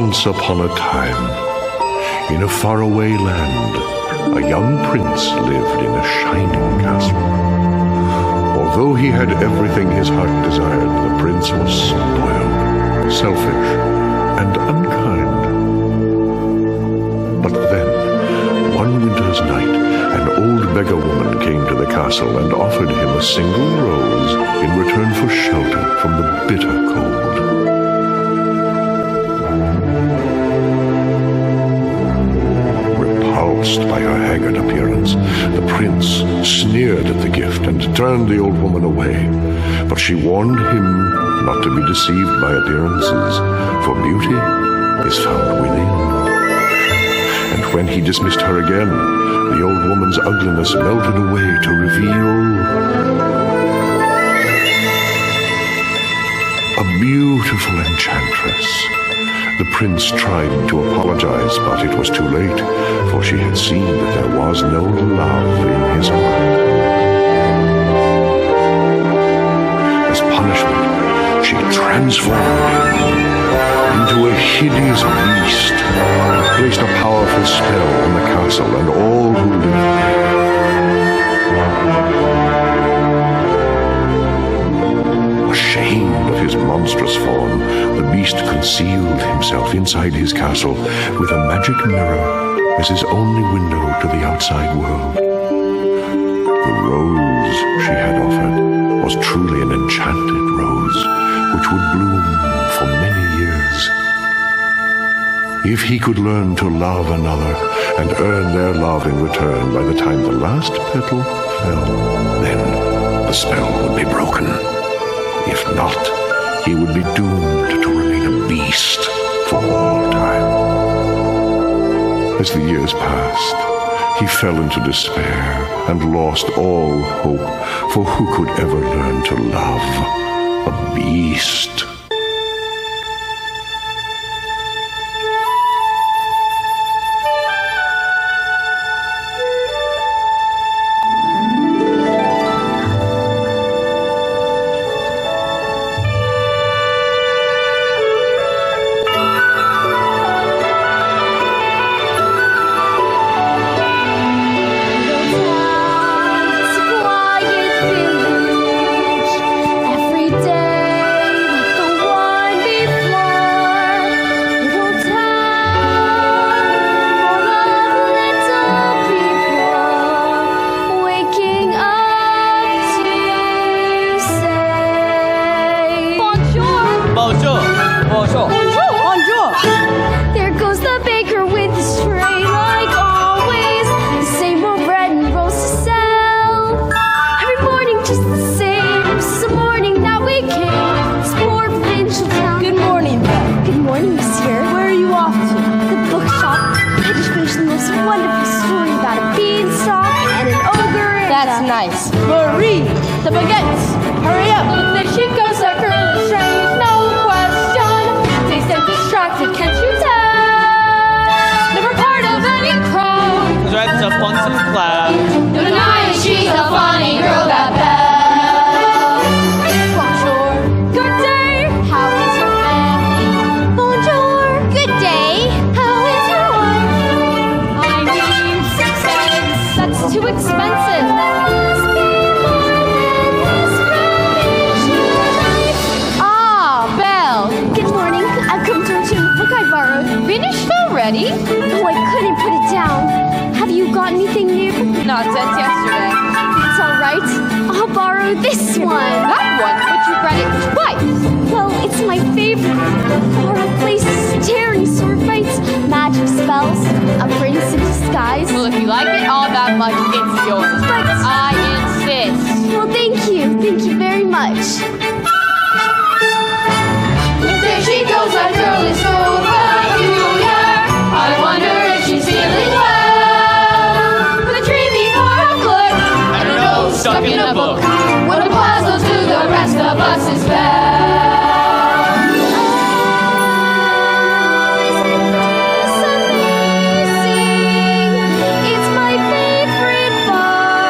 Once upon a time, in a faraway land, a young prince lived in a shining castle. Although he had everything his heart desired, the prince was spoiled, selfish, and unkind. But then, one winter's night, an old beggar woman came to the castle and offered him a single rose in return for shelter from the bitter cold. Repulsed by her haggard appearance, the prince sneered at the gift and turned the old woman away. But she warned him not to be deceived by appearances, for beauty is found within. And when he dismissed her again, the old woman's ugliness melted away to reveal a beautiful enchantress. The prince tried to apologize, but it was too late, for she had seen that there was no love in his heart. As punishment, she transformed him into a hideous beast and placed a powerful spell on the castle and all who lived there. Ashamed of his monstrous form, the beast concealed himself inside his castle with a magic mirror as his only window to the outside world. The rose she had offered was truly an enchanted rose, which would bloom for many years. If he could learn to love another and earn their love in return by the time the last petal fell, then the spell would be broken. If not, he would be doomed to remain a beast for all time. As the years passed, he fell into despair and lost all hope, for who could ever learn to love a beast? There goes the baker with his tray, like always. The same old bread and rolls to sell. Every morning just the same. This is the morning that we came. This poor provincial town. Good morning, Belle. Good morning, monsieur. Where are you off to? The bookshop. I just finished the most wonderful story about a beanstalk and an ogre. And That's nice. Marie, the baguettes. Hurry up. There she goes, that girl is strange, no question. Dazed and distracted, can't you tell? Never part of any crowd. Dressed up on some clouds. The night she's a funny girl, that Belle. Bonjour, good day. How is your family? Bonjour, good day. How is your wife? I need 6 eggs. That's too expensive. Must be more than this provincial life. Ah, Belle. Good morning. I've come to return the book I borrowed. Finished already? Oh, I couldn't put it down. Have you got anything new? Not since yesterday. It's all right. I'll borrow this one. That one, but you read it twice. Well, it's my favorite. Horror places, tearing sword fights, magic spells, a prince in disguise. Well, if you like it all that much, it's yours. But I insist. well, thank you. Thank you very much. There she goes, that girl is so peculiar. I wonder if she's feeling well. With a tree before her clerk and her nose stuck in a book. What a puzzle to the rest of us is Belle. Oh, isn't this amazing? It's my favorite book.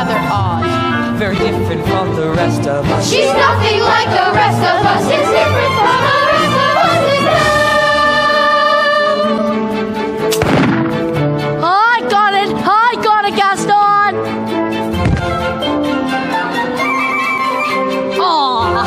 rather odd. Very different from the rest of us. She's nothing like the rest of us. It's different from the rest of us. I got it, Gaston. Aw.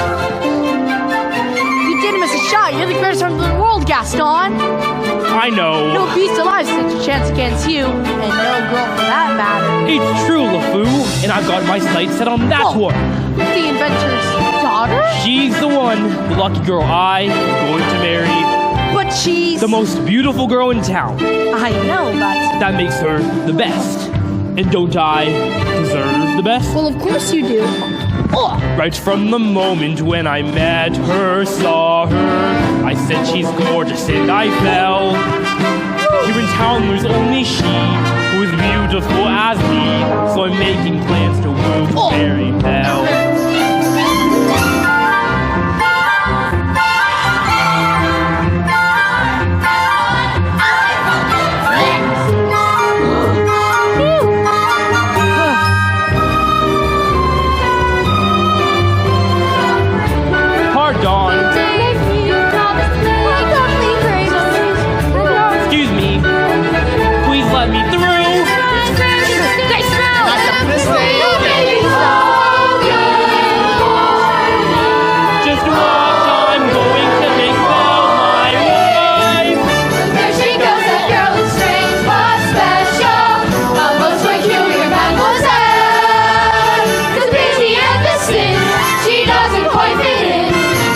You didn't miss a shot. You're the greatest hunter in the world, Gaston. I know. No beast alive stands a chance against you, and no girl for that matter. It's true, LeFou, and I've got my sights set on that one. The inventor's daughter? She's the one, the lucky girl I'm going to marry. But she's... The most beautiful girl in town. I know, but... That makes her the best. And don't I deserve the best? Well, of course you do. Oh. Right from the moment when I met her, saw her, I said she's gorgeous and I fell. Here in town there's only she who's beautiful as me, so I'm making plans to woo Mary Bell. Excuse me. Please let me through. Just watch, I'm going to make Belle my wife. There she goes, that girl is strange but special. A most peculiar mademoiselle. 'Cause beauty and the sin, she doesn't quite fit in.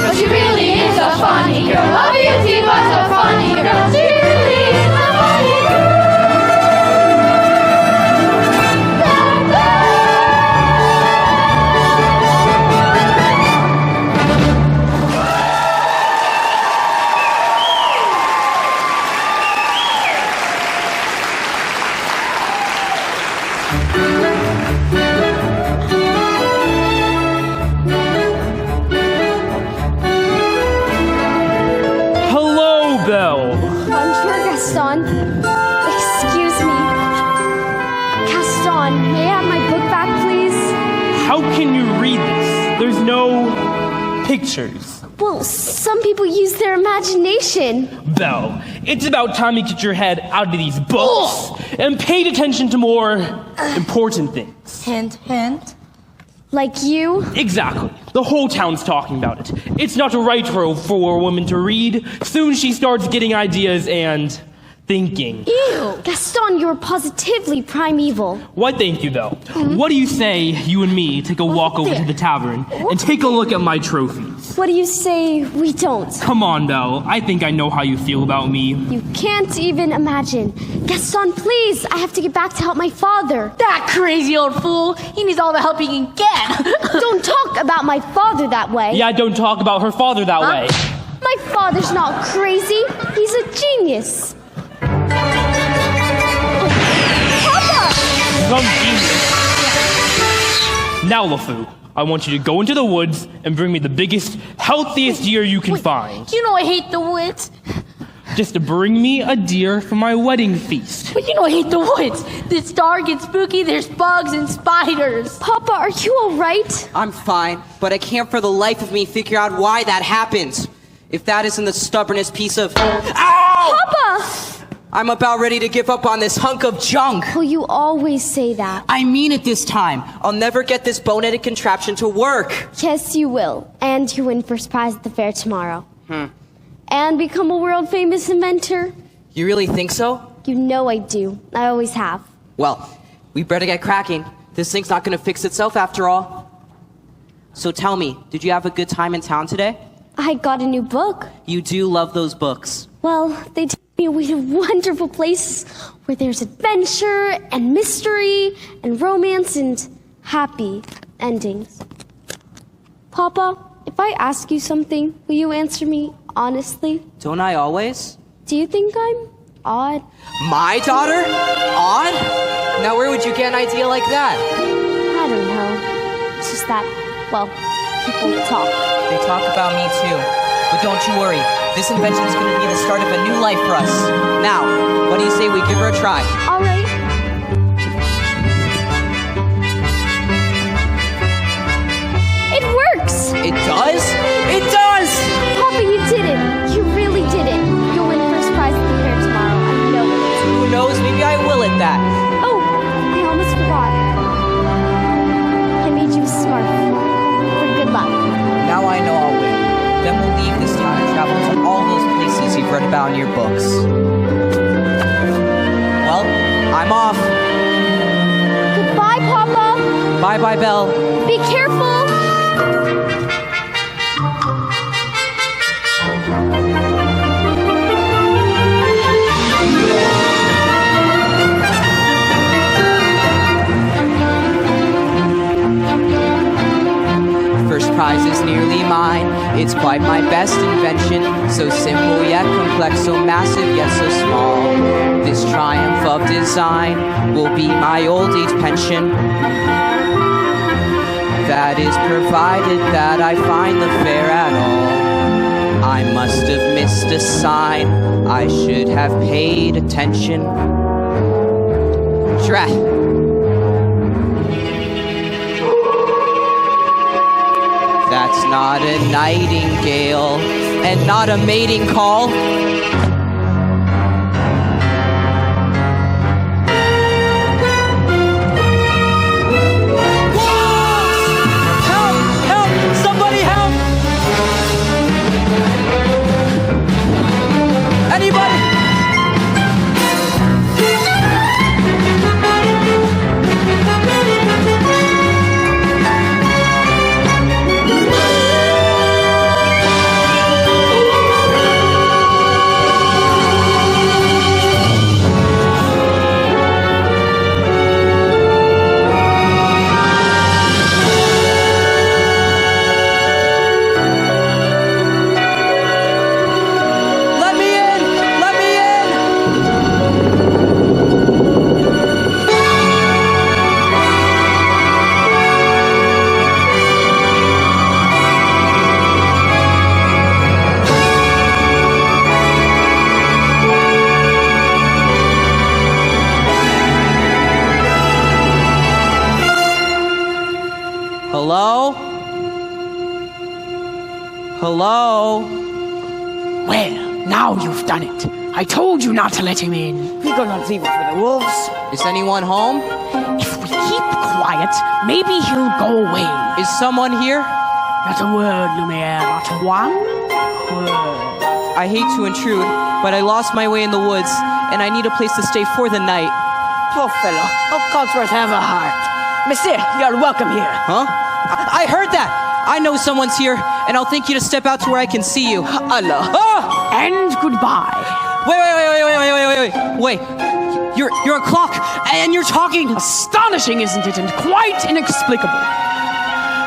But she really is a funny girl. A beauty but a funny girl. She really is a funny girl. Hello, Belle. Bonjour, Gaston. Excuse me. Gaston, may I have my book back, please? How can you read this? There's no pictures. Well, some people use their imagination. Belle, it's about time you get your head out of these books and paid attention to more important things. Hint, hint. Like you? Exactly. The whole town's talking about it. It's not right for a woman to read. Soon she starts getting ideas and thinking. Ew. Gaston, you're positively primeval. Why, thank you, Belle. What do you say you and me take a walk over to the tavern and take a look at my trophies? What do you say we don't? Come on, Belle. I think I know how you feel about me. You can't even imagine. Gaston, please, I have to get back to help my father. That crazy old fool. He needs all the help he can get. Don't talk about my father that way. Yeah, don't talk about her father that way. My father's not crazy. He's a genius. Some genius. Now, LeFou, I want you to go into the woods and bring me the biggest, healthiest deer you can find. You know I hate the woods. Just to bring me a deer for my wedding feast. But you know I hate the woods. It's dark and spooky. There's bugs and spiders. Papa, are you all right? I'm fine, but I can't for the life of me figure out why that happened. If that isn't the stubbornest piece of... Ow! Papa! I'm about ready to give up on this hunk of junk. Well, you always say that. I mean it this time. I'll never get this boneheaded contraption to work. Yes, you will. And you win first prize at the fair tomorrow. And become a world-famous inventor. You really think so? You know I do. I always have. Well, we better get cracking. This thing's not gonna fix itself after all. So tell me, did you have a good time in town today? I got a new book. You do love those books. Well, they take me away to wonderful places where there's adventure and mystery and romance and happy endings. Papa, if I ask you something, will you answer me honestly? Don't I always? Do you think I'm odd? My daughter? Odd? Now where would you get an idea like that? I don't know. It's just that, well, people talk. They talk about me too. But don't you worry. This invention's gonna be the start of a new life for us. Now, what do you say we give her a try? All right. about in your books. Well, I'm off. Goodbye, Papa. Bye-bye, Belle. Be careful. First prize is nearly mine. It's quite my best invention. So simple yet complex, so massive yet so small. This triumph of design will be my old age pension. That is provided that I find the fair at all. I must have missed a sign. I should have paid attention. Drat. That's not a nightingale, and not a mating call. Help! Help! Somebody help! Anybody? Hello? Hello? Well, now you've done it. I told you not to let him in. We could not leave it for the wolves. Is anyone home? If we keep quiet, maybe he'll go away. Is someone here? Not a word, Lumiere, not one word. I hate to intrude, but I lost my way in the woods, and I need a place to stay for the night. Poor fellow. Oh, Cogsworth, have a heart. Monsieur, you're welcome here. Huh? I heard that! I know someone's here, and I'll thank you to step out to where I can see you. Allah. Oh! And goodbye. Wait. Wait. You're a clock, and you're talking. Astonishing, isn't it? And quite inexplicable.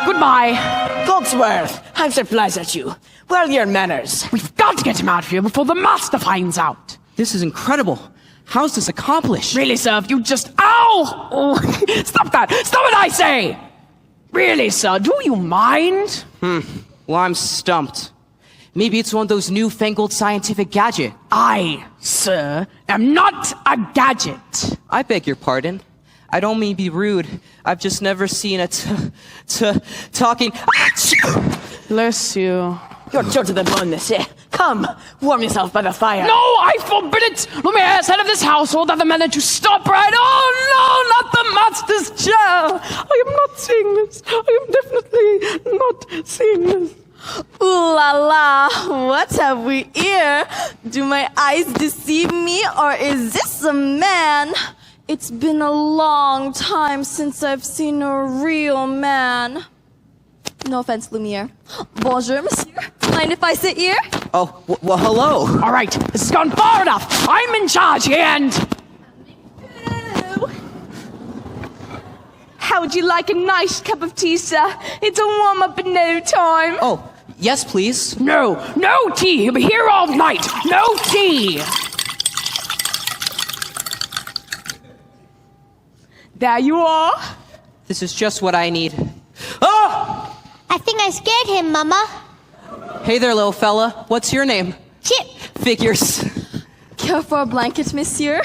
Goodbye. Cogsworth, I'm surprised at you. Where are your manners? We've got to get him out of here before the master finds out. This is incredible. How's this accomplished? Really, sir, if you just... Ow! Oh, stop that! Stop it, I say! Really, sir, do you mind? Well, I'm stumped. Maybe it's one of those newfangled scientific gadgets. I, sir, am not a gadget. I beg your pardon. I don't mean to be rude. I've just never seen a talking... Bless you. You're short to the bone, monsieur. Come, warm yourself by the fire. No, I forbid it! Lumiere is head of this household. I've managed to stop right. Oh, no, not the master's chair! I am not seeing this. I am definitely not seeing this. Ooh la la, what have we here? Do my eyes deceive me, or is this a man? It's been a long time since I've seen a real man. No offense, Lumiere. Bonjour, monsieur. Mind if I sit here? Oh, well, hello. All right, this has gone far enough. I'm in charge here, and... How would you like a nice cup of tea, sir? It'll warm up in no time. Oh, yes, please. No tea. He'll be here all night. No tea. There you are. This is just what I need. Oh! I think I scared him, Mama. Hey there, little fella. What's your name? Chip. Figures. Care for a blanket, monsieur?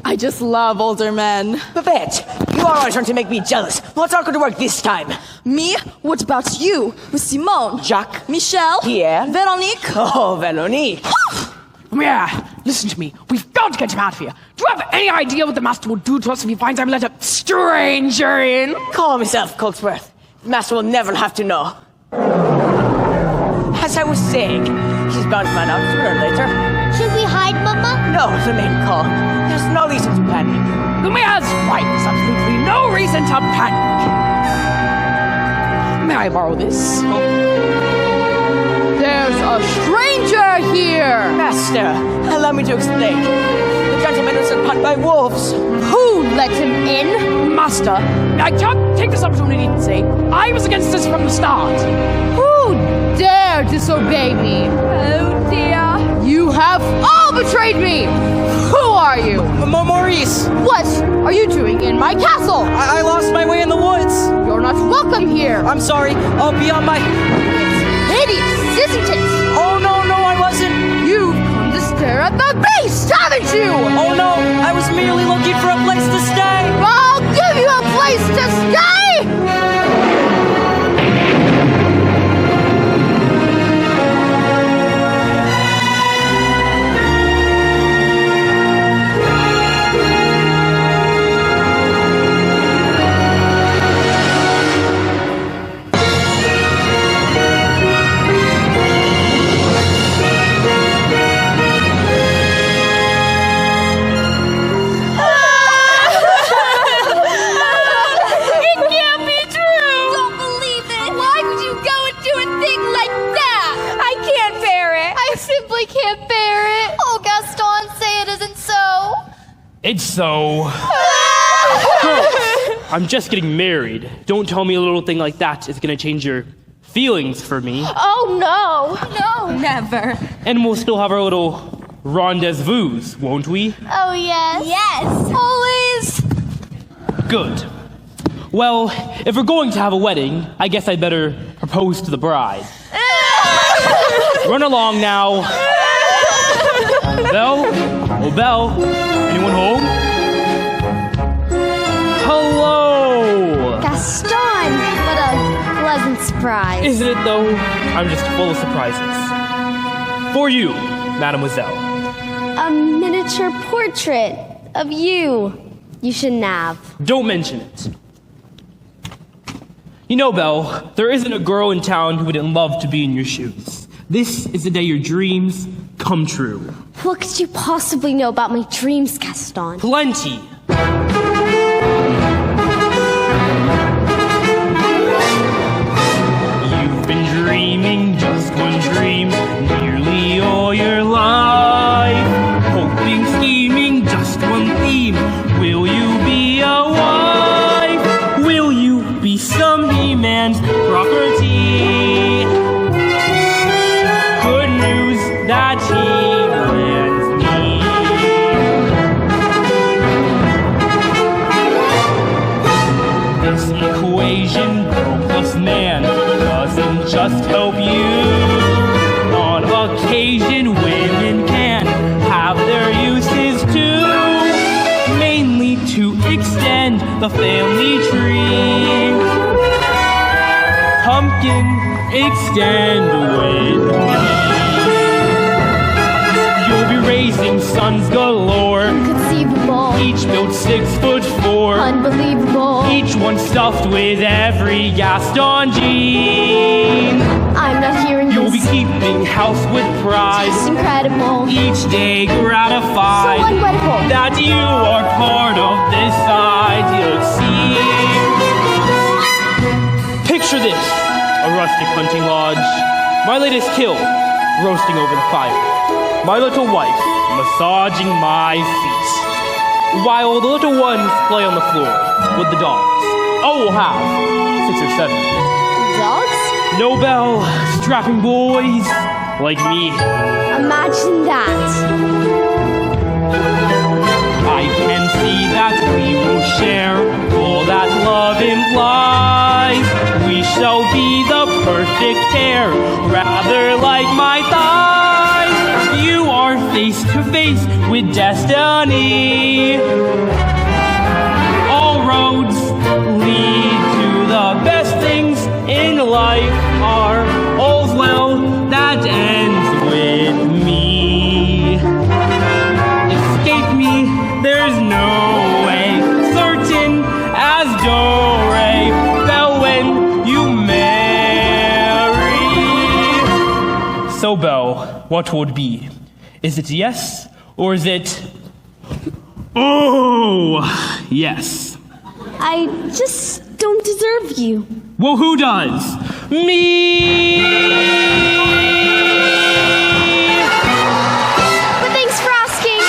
I just love older men. Babette, you are always trying to make me jealous. What's not going to work this time? Me? What about you? With Simone? Jacques. Michel? Pierre. Veronique? Oh, Veronique. Yeah, listen to me. We've got to get him out of here. Do you have any idea what the master will do to us if he finds I've let a stranger in? Calm yourself, Cogsworth. The master will never have to know. As I was saying, he's bound to find out sooner or later. Should outside, Mama? No, the main call. There's no reason to panic. Lumière's right. There's absolutely no reason to panic. May I borrow this? There's a stranger here. Master, allow me to explain. The gentleman is attacked by wolves. Who let him in? Master, I can't take this opportunity to say I was against this from the start. Who dare disobey me? Oh dear. You have all betrayed me. Who are you? Maurice, What are you doing in my castle? I lost my way in the woods. You're not welcome here. I'm sorry. I'll be on my... Hideous, isn't it? Oh, no, I wasn't. You've come to stare at the beast, haven't you? Oh, no, I was merely looking for a place to stay. I'll give you a place to stay! It's so... Girls, I'm just getting married. Don't tell me a little thing like that is gonna change your feelings for me. Oh, no. No. Never. And we'll still have our little rendezvous, won't we? Oh, yes. Yes. Always. Good. Well, if we're going to have a wedding, I guess I'd better propose to the bride. Run along now. Belle? Oh, Belle. Anyone home? Hello! Gaston. What a pleasant surprise. Isn't it, though? I'm just full of surprises. For you, mademoiselle. A miniature portrait of you. You shouldn't have. Don't mention it. You know, Belle, there isn't a girl in town who wouldn't love to be in your shoes. This is the day your dreams come true. What could you possibly know about my dreams, Gaston? Plenty. You've been dreaming just one dream nearly all your life. Hoping, scheming, just one theme. Will you be a wife? Will you be some He-Man's property? Good news that He-Man's me. This equation, hopeless man, doesn't just help you. On occasion, women can have their uses too. Mainly to extend the family tree. Pumpkin, extend with me. You'll be raising sons galore. Inconceivable. Each built 6'4". Unbelievable. Each one stuffed with every Gaston gene. I'm not hearing You'll be this. keeping house with pride. It's incredible. Each day gratified So ungrateful. that you are part of this ideal scene. Picture this, a rustic hunting lodge. My latest kill, roasting over the fire. My little wife, massaging my feet. While the little ones play on the floor with the dogs. Oh, we'll have 6 or 7. Dogs? No Belle, strapping boys like me. Imagine that. I can see that we will share all that love implies. We shall be the perfect pair, rather like my thighs. You are face to face with destiny. All roads lead to the best things in life are all's well that ends with me. Escape me, there's no way. Certain as do-re, Belle, when you marry. So, Belle, what would be? Is it yes Or is it... Oh, yes. I just don't deserve you. Well, who does? Me! But thanks for asking.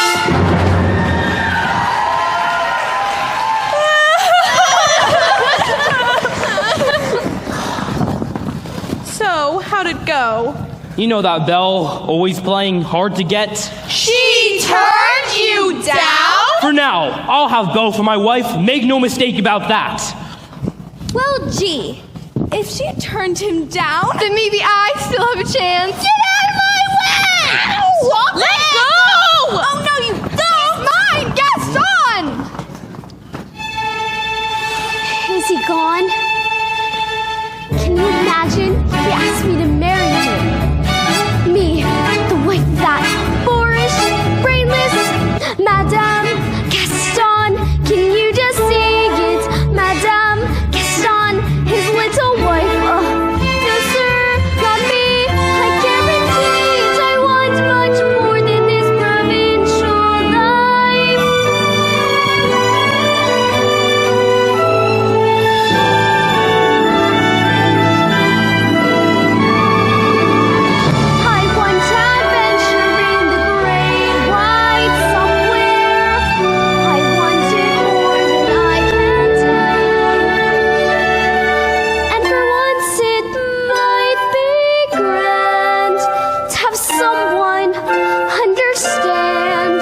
So, how'd it go? You know that Belle, always playing hard to get? She turned you down? For now, I'll have Belle for my wife. Make no mistake about that. Well, gee, If she turned him down, then maybe I still have a chance. Get out of my way! Let go! Oh no, you don't! Mine! Gaston! is he gone? Can you imagine? He asked me to marry him. Me, the wife of that boorish, brainless Madame Gaston. Can you just see it? Madame Gaston, his little wife. No, sir, not me. I guarantee it. I want much more than this provincial life. I want adventure in the great wide somewhere. I want it more than I can tell. And for once it might be grand to have someone understand.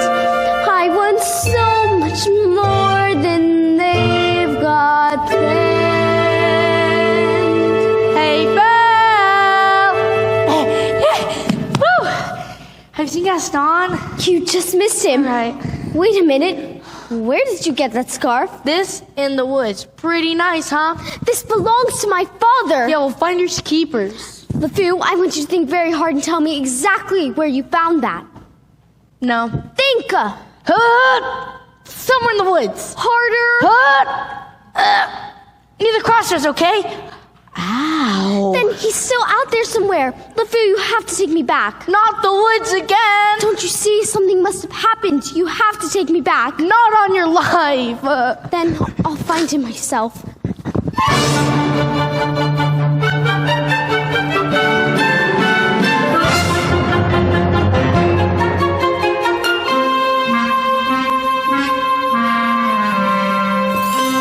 I want so much more than they've got planned. Hey, Belle! Woo! Have you seen Gaston? You just missed him. Right. Wait a minute. Where did you get that scarf? This in the woods. Pretty nice, huh? This belongs to my father. Yeah, well, finders keepers. LeFou, I want you to think very hard and tell me exactly where you found that. No. Think! Somewhere in the woods. Harder! Near the crossroads, okay? Ow. Then he's still out there somewhere. LeFou, you have to take me back. Not the woods again. Don't you see? Something must have happened. You have to take me back. Not on your life. Then I'll find him myself.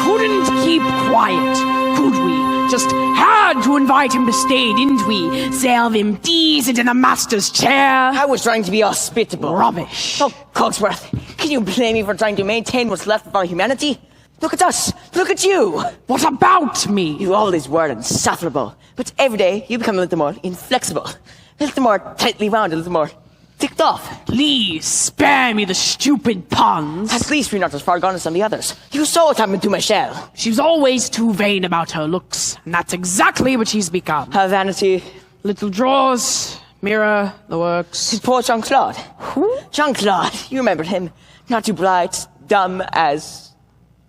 Couldn't keep quiet, could we? Just had to invite him to stay, didn't we? Serve him decent in the master's chair. I was trying to be hospitable. Rubbish. Oh, Cogsworth, can you blame me for trying to maintain what's left of our humanity? Look at us. Look at you. What about me? You always were insufferable, but every day you become a little more inflexible, a little more tightly wound, a little more ticked off. Please spare me the stupid puns. At least we're not as far gone as some of the others. You saw what happened to Michelle. She was always too vain about her looks, and that's exactly what she's become. Her vanity. Little drawers, mirror, the works. Poor Jean-Claude. Who? Jean-Claude, you remember him. Not too bright, dumb as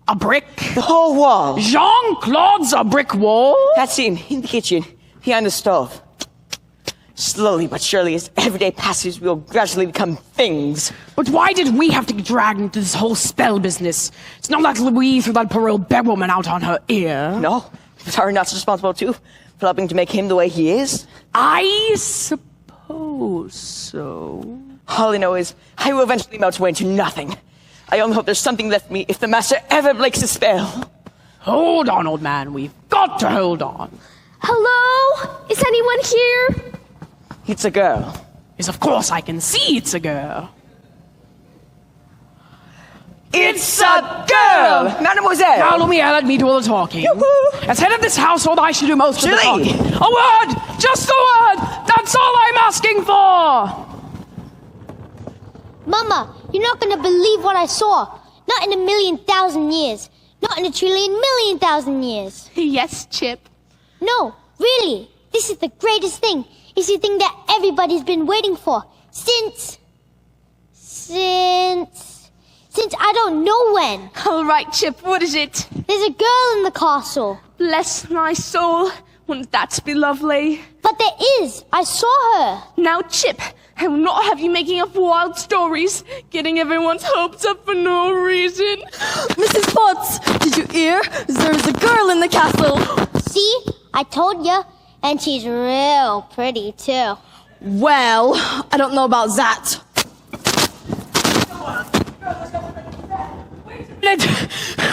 A brick? the whole wall. Jean-Claude's a brick wall? That scene in the kitchen, behind the stove. Slowly but surely, as every day passes, we'll gradually become things. But why did we have to get dragged into this whole spell business? It's not like Louise threw that poor old begwoman out on her ear. No, but are we not responsible too for helping to make him the way he is? I suppose so. All I know is I will eventually melt away into nothing. I only hope there's something left me if the master ever breaks his spell. Hold on, old man. We've got to hold on. Hello? Is anyone here? It's a girl. Yes, of course I can see it's a girl. It's a girl! Mademoiselle! Now, Lumiere, let me do all the talking. Yoo-hoo. As head of this household, I should do most of the Julie! talking. A word! Just a word! That's all I'm asking for! Mama, you're not gonna believe what I saw. Not in 1,000,000 years. Not in 1,000,000,000,000 years. Yes, Chip. No, really. This is the greatest thing. It's the thing that everybody's been waiting for. Since I don't know when. All right, Chip, what is it? There's a girl in the castle. Bless my soul. Wouldn't that be lovely? But there is. I saw her. Now, Chip, I will not have you making up wild stories, getting everyone's hopes up for no reason. Mrs. Potts, did you hear? There's a girl in the castle. See? I told ya. And she's real pretty, too. Well, I don't know about that.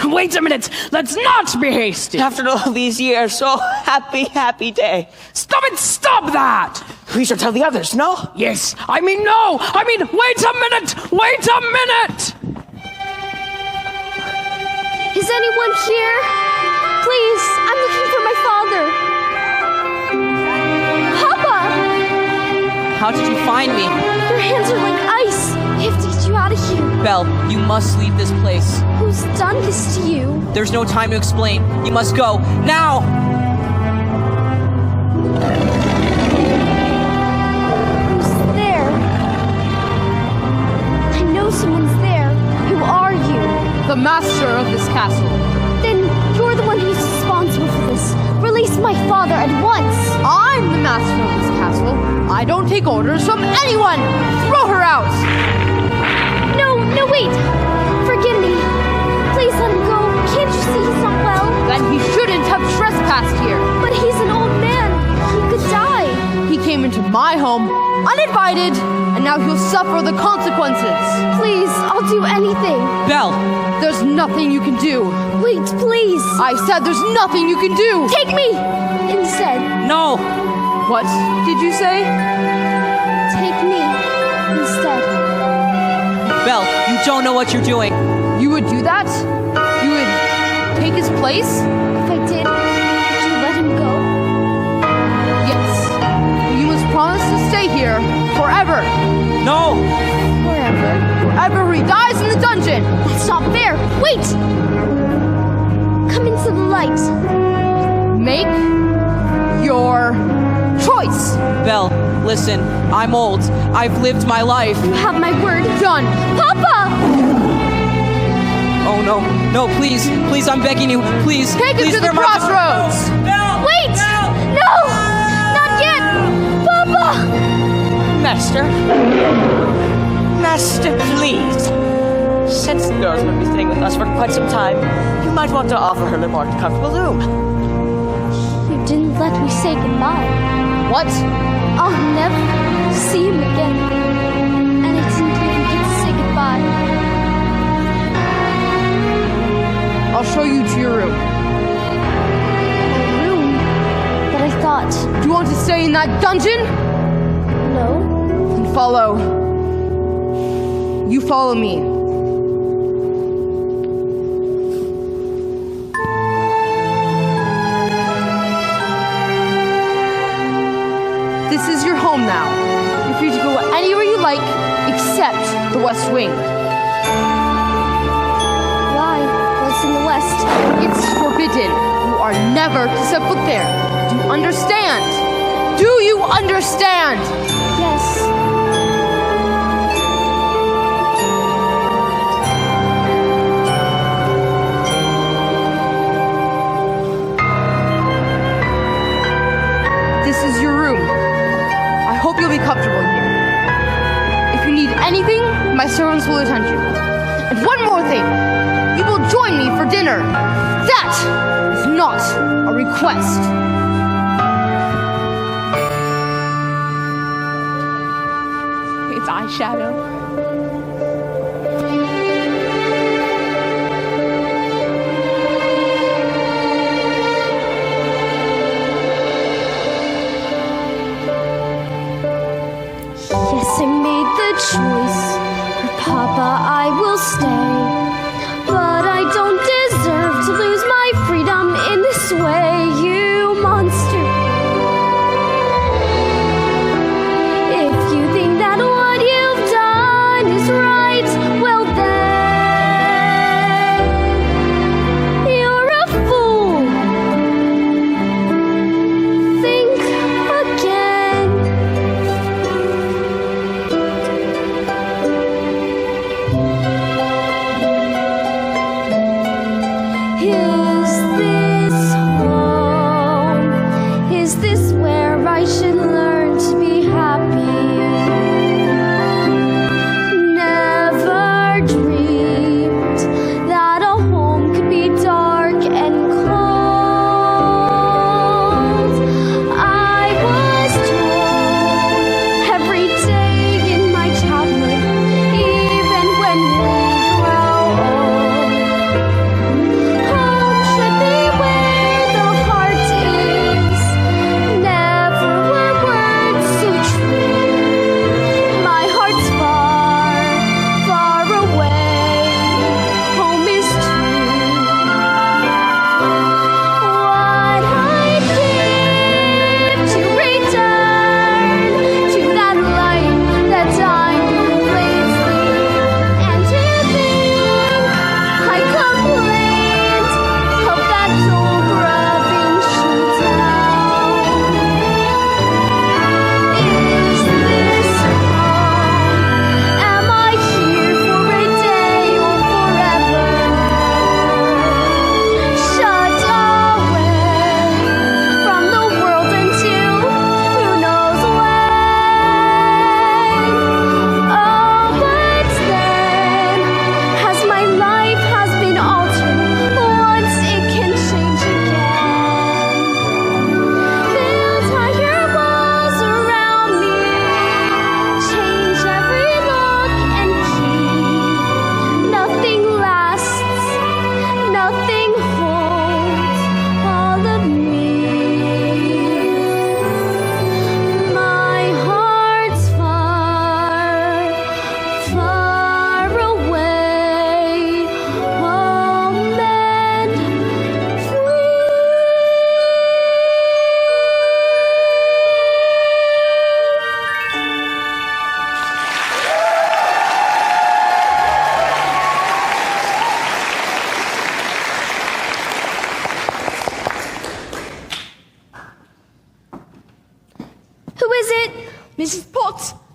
Wait a minute. Let's not be hasty. After all these years, so happy day. Stop it. Stop that. We should tell the others, no? Yes. I mean, no. I mean, wait a minute. Wait a minute. Is anyone here? Please, I'm looking for my father. Papa! How did you find me? Your hands are like ice. I have to get you out of here. Belle, you must leave this place. Who's done this to you? There's no time to explain. You must go. Now! Who's there? I know someone's there. Who are you? The master of this castle. Then you're the one who's responsible for this. Release my father at once. I'm the master of this castle. I don't take orders from anyone. Throw her out. No, wait. Forgive me. Please let him go. Can't you see he's not well? Then he shouldn't have trespassed here. But he's an old man. He could die. He came into my home uninvited, and now he'll suffer the consequences. Please, I'll do anything. Belle! There's nothing you can do. Wait, please. I said there's nothing you can do. Take me instead. No! What did you say? Take me instead. Belle, you don't know what you're doing. You would do that? You would take his place? If I did, would you let him go? Yes. You must promise to stay here forever. No! Forever. Forever he dies in the dungeon. That's not fair. Wait. Come into the light. Make your choice. Belle, listen, I'm old. I've lived my life. You have my word. Done. Papa! Oh no, no, please, please, I'm begging you, please. Take us please, to the spare my- crossroads. Belle! Wait! Belle! No! Not yet! Papa! Master? Master, please. Since the girl's going to be staying with us for quite some time, you might want to offer her a more comfortable room. You didn't let me say goodbye. What? I'll never see him again. And I didn't even get to say goodbye. I'll show you to your room. My room? But I thought, Do you want to stay in that dungeon? no. Then follow. You follow me. This is your home now. You're free to go anywhere you like, except the West Wing. Why? What's in the West? It's forbidden. You are never to set foot there. Do you understand? Do you understand? Yes. This is your room. I hope you'll be comfortable here. If you need anything, my servants will attend you. And one more thing. You will join me for dinner. That is not a request. It's eyeshadow. Yes, I made the choice. For Papa, I will stay. But I don't deserve to lose my freedom in this way, you monster. If you think that what you've done is right,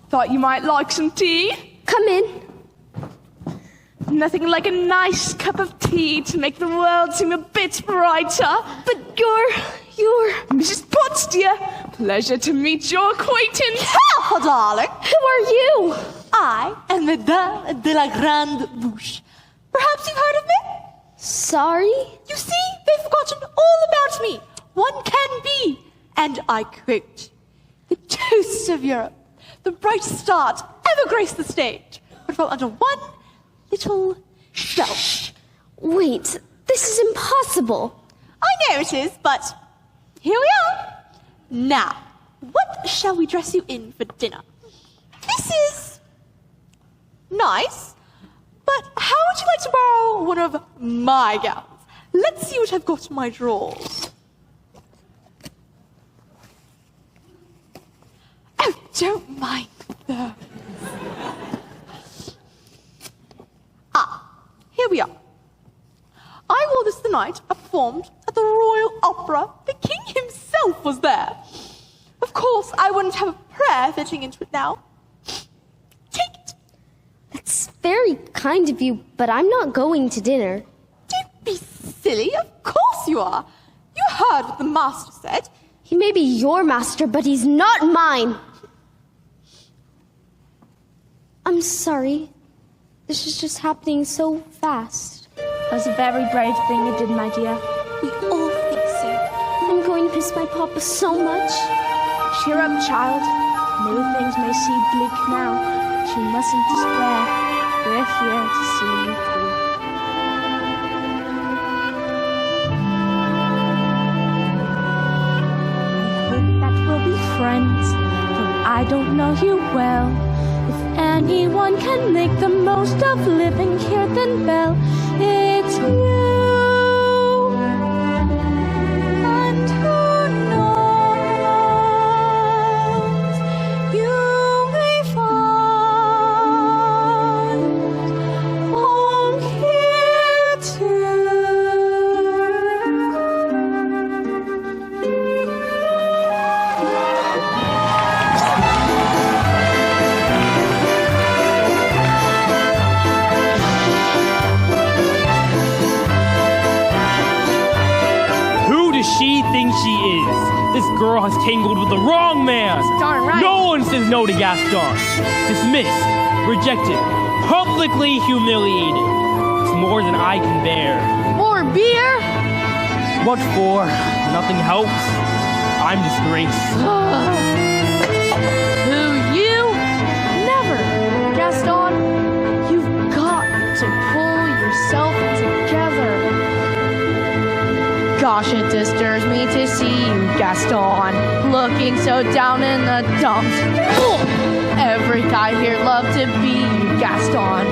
Thought you might like some tea? Come in. Nothing like a nice cup of tea to make the world seem a bit brighter. But you're... Mrs. Potts, dear. Pleasure to meet your acquaintance. Oh, darling. Who are you? I am Madame de la Grande Bouche. Perhaps you've heard of me? Sorry? You see, they've forgotten all about me. One can be, and I quote, the toasts of Europe, the brightest stars ever graced the stage, but fell under one little spell. Wait, this is impossible. I know it is, but here we are. Now, what shall we dress you in for dinner? This is nice, but how would you like to borrow one of my gowns? Let's see what I've got in my drawers. Oh, don't mind those. Here we are. I wore this the night I performed at the Royal Opera. The king himself was there. Of course, I wouldn't have a prayer fitting into it now. Take it. That's very kind of you, but I'm not going to dinner. Don't be silly. Of course you are. You heard what the master said. He may be your master, but he's not mine. I'm sorry. This is just happening so fast. That was a very brave thing you did, my dear. We all think so. I'm going to miss my papa so much. Cheer up, child. Maybe things may seem bleak now, but you mustn't despair. We're here to see you through. I hope that we'll be friends, though I don't know you well. If anyone can make the most of living here, then Belle, it's you. And who knows, you may find home here too. She thinks she is. This girl has tangled with the wrong man. Darn right. No one says no to Gaston. Dismissed, rejected, publicly humiliated. It's more than I can bear. More beer? What for? Nothing helps. I'm disgraced. Who, you? Never. Gaston, you've got to pull yourself together. Gosh, it disturbs me to see you, Gaston, looking so down in the dumps. Every guy here loved to be you, Gaston,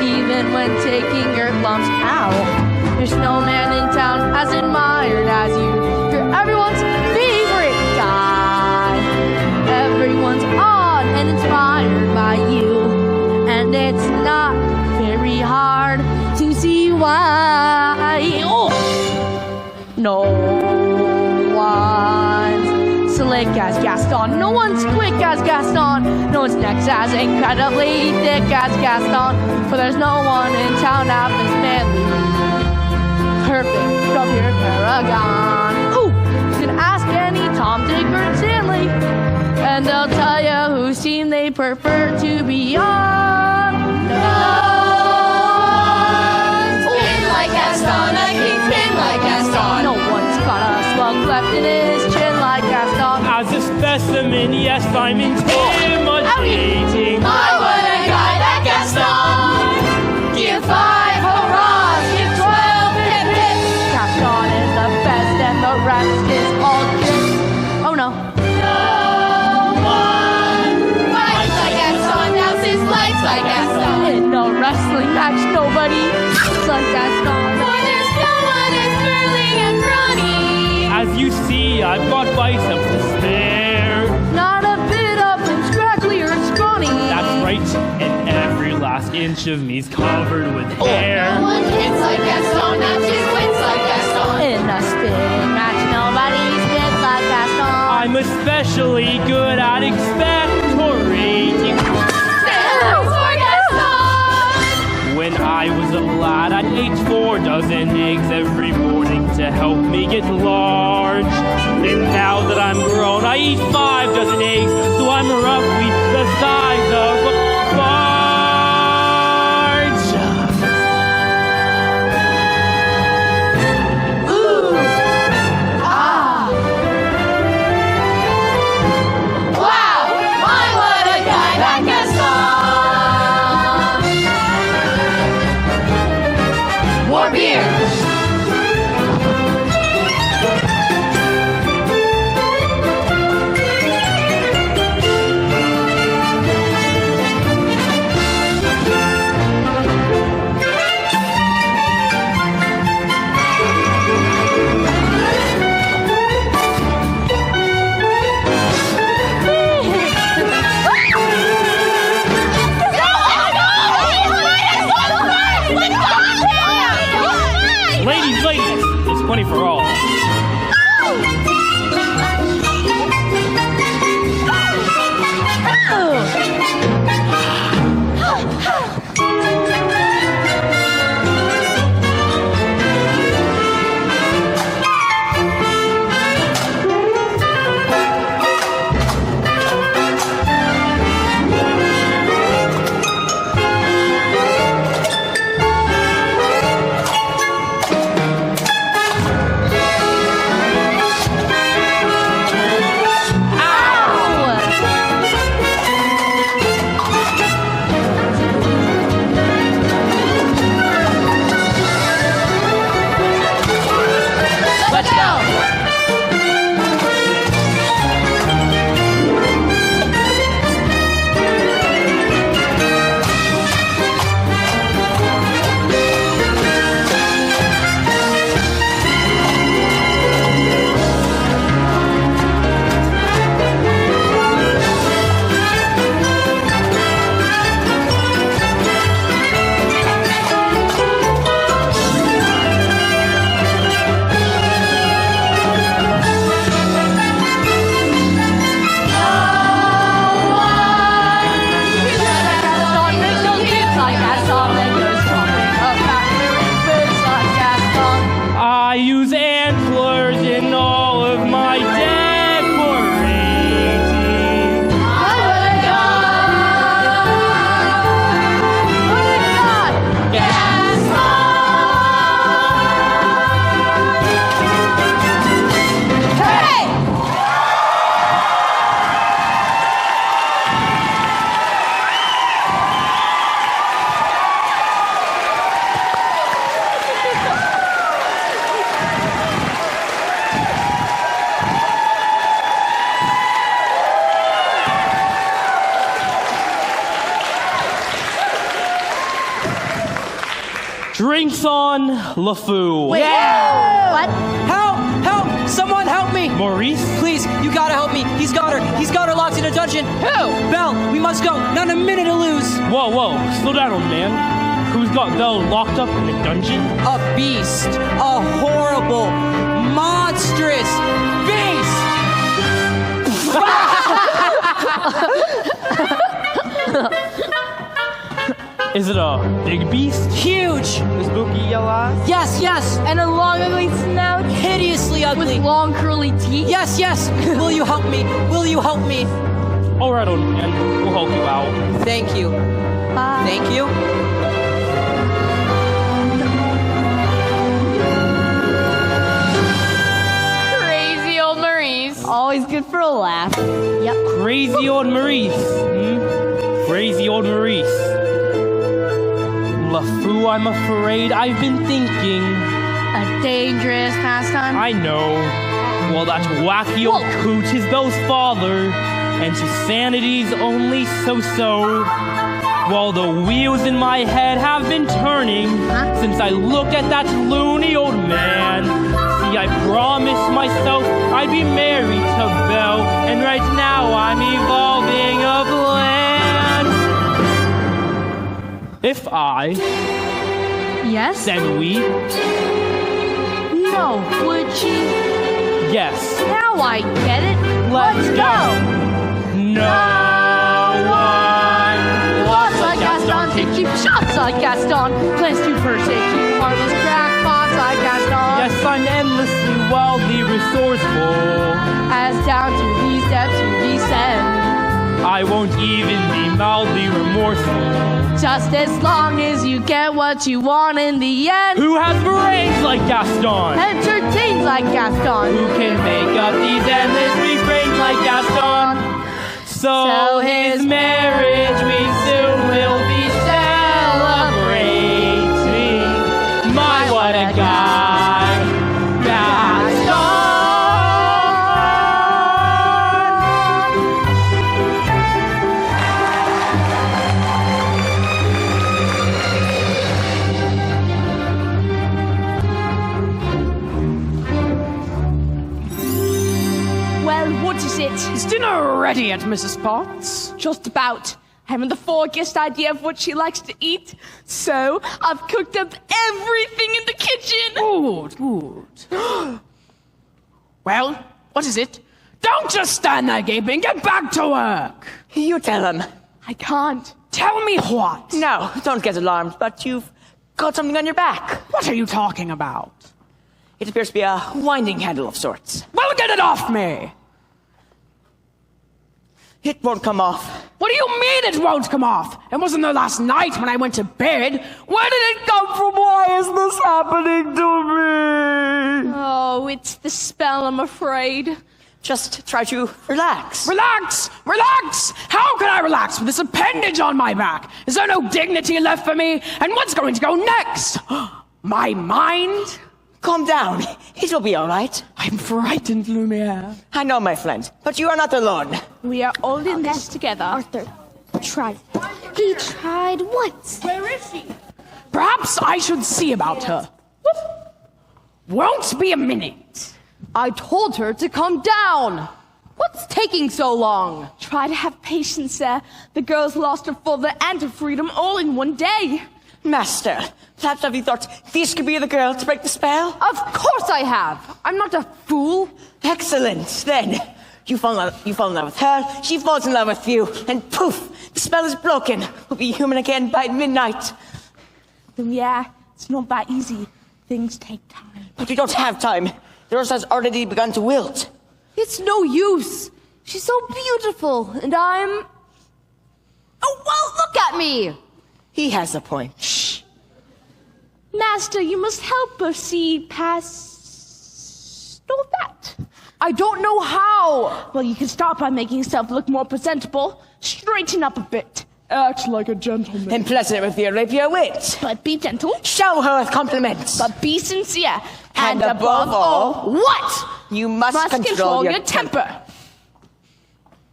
even when taking your lumps. Ow. There's no man in town as admired as you. You're everyone's favorite guy. Everyone's awed and inspired by you. And it's not very hard to see why. Oh. No one's slick as Gaston. No one's quick as Gaston. No one's next as incredibly thick as Gaston. For there's no one in town half as manly. Perfect from your paragon. Ooh, you can ask any Tom, Dick, or Stanley, and they'll tell you whose team they prefer to be on. No one's like Gaston, a kingpin like Gaston. No one's got a swell cleft in his chin like Gaston. As a specimen, yes, I'm intimidating. I want a guy like Gaston. Give 5 hurrahs, give 12 hip hip. Gaston is the best and the rest is all kids. Oh no. No one fights like Gaston, now his lights like Gaston. In no wrestling match, nobody is like Gaston. For there's no one as curly and brawny. As you see, I've got biceps to spare. Not a bit up and scraggly or scrawny. That's right, and every last inch of me's covered with hair. No one hits like Gaston, now his wits like Gaston. In a spitting match, nobody spits like Gaston. I'm especially good at expectorating. money for all. Let's go! I use antlers in all of my decorating. Drinks on LeFou. What? Help! Help! Someone help me! Maurice? Please, you gotta help me. He's got her. He's got her locked in a dungeon. Who? Belle, we must go. Not a minute to lose. Whoa, whoa, slow down, old man. Who's got Belle locked up in a dungeon? A beast. A horrible, monstrous beast! Is it a big beast? Huge! With spooky yellow eyes? Yes, yes! And a long, ugly snout Hideously ugly! with long, curly teeth. Yes, yes! Will you help me? Will you help me? All right, old man, we'll help you out. Thank you. Thank you. Crazy old Maurice. Always good for a laugh. Crazy old Maurice. Crazy old Maurice. LeFou, I'm afraid I've been thinking. A dangerous pastime. I know. Well, that wacky old coot is Belle's father, and his sanity's only so-so. While the wheels in my head have been turning since I looked at that loony old man. See, I promised myself I'd be married to Belle, and right now I'm evolving a plan. If I, Yes? then we, No. Would she? yes, Now I get it. let's go. No one Lots like Gaston, take cheap shots like Gaston. Plans to persecute harmless crackpots like Gaston. Yes, I'm endlessly wildly resourceful. As down to these depths you descend. I won't even be mildly remorseful. Just as long as you get what you want in the end. Who has brains like Gaston? Entertains like Gaston. Who can make up these endless refrains like Gaston? So his marriage we soon will be celebrating. My, what a guy, Gaston! Well, what is it? Is dinner ready at Mrs. Potts? Just about. haven't the foggiest idea of what she likes to eat. So I've cooked up everything in the kitchen. Good. Well, what is it? Don't just stand there gaping. Get back to work. You tell him. I can't. Tell me what. No, don't get alarmed, but you've got something on your back. What are you talking about? It appears to be a winding handle of sorts. Well, get it off me. It won't come off. What do you mean it won't come off? It wasn't there last night when I went to bed. Where did it come from? Why is this happening to me? Oh, it's the spell, I'm afraid. Just try to relax. Relax! Relax! How can I relax with this appendage on my back? Is there no dignity left for me? And what's going to go next? My mind? Calm down. It will be all right. I'm frightened, Lumiere. I know, my friend, but you are not alone. We are all in this together. Arthur tried. He tried once. Where is she? Perhaps I should see about her. Won't be a minute. I told her to come down. What's taking so long? Try to have patience there. The girl's lost her father and her freedom all in one day. Master, perhaps have you thought this could be the girl to break the spell? Of course I have. I'm not a fool. Excellent. Then, you fall in love with her, she falls in love with you, and poof, the spell is broken. We'll be human again by midnight. Yeah, it's not that easy. Things take time. But we don't have time. The rose has already begun to wilt. It's no use. She's so beautiful, and I'm... Oh, well, look at me. He has a point. Shh. Master, you must help us see past all that. I don't know how. Well, you can start by making yourself look more presentable. Straighten up a bit. Act like a gentleman. And pleasant with your rapier wit. But be gentle. Shower her with compliments. But be sincere. And above all, What? you must Control your temper.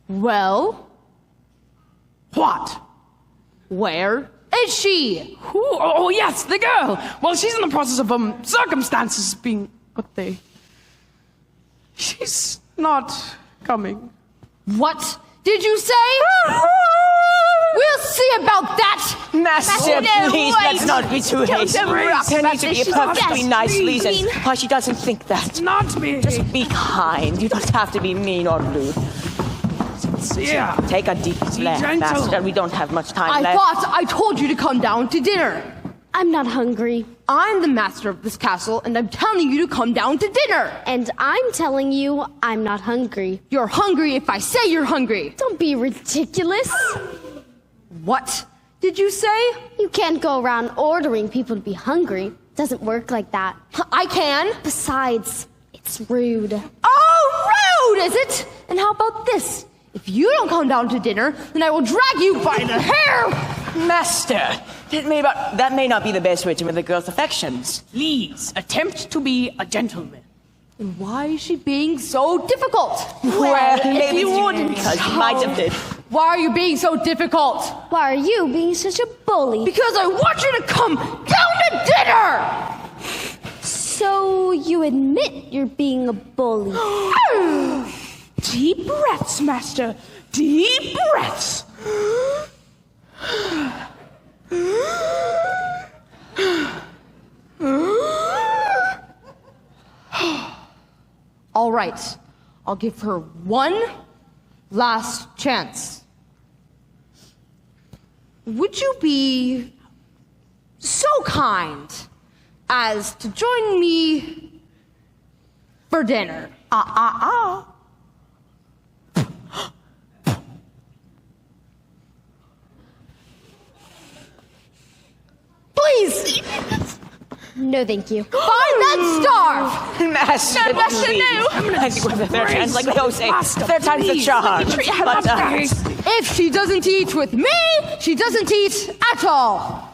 Well, What? where is she? Who? Oh, yes, the girl. Well, she's in the process of circumstances being what they. She's not coming. What did you say? We'll see about that. Master, no, please, wait. let's not be too hasty. There needs to be a She's perfectly not nice mean. reason why she doesn't think that. Not me. Just be kind. You don't have to be mean or rude. Yeah. Take a deep breath, gentle. Master. We don't have much time I left. thought I told you to come down to dinner. I'm not hungry. I'm the master of this castle, and I'm telling you to come down to dinner. And I'm telling you, I'm not hungry. You're hungry if I say you're hungry. Don't be ridiculous. What did you say? You can't go around ordering people to be hungry. Doesn't work like that. I can. Besides, it's rude. Oh, rude, is it? And how about this? If you don't come down to dinner, then I will drag you by the hair. Master, that may not be the best way to win the girl's affections. Please attempt to be a gentleman. And why is she being so difficult? Well, maybe you it's wouldn't because you might have been. Why are you being so difficult? Why are you being such a bully? Because I want you to come down to dinner! So you admit you're being a bully. Deep breaths, Master. Deep breaths. All right, I'll give her one last chance. Would you be so kind as to join me for dinner? Please! No, thank you. Find that star! Master, Master, please. no. I think with a third chance, like they always say, third time's the charm. But, If she doesn't eat with me, she doesn't eat at all.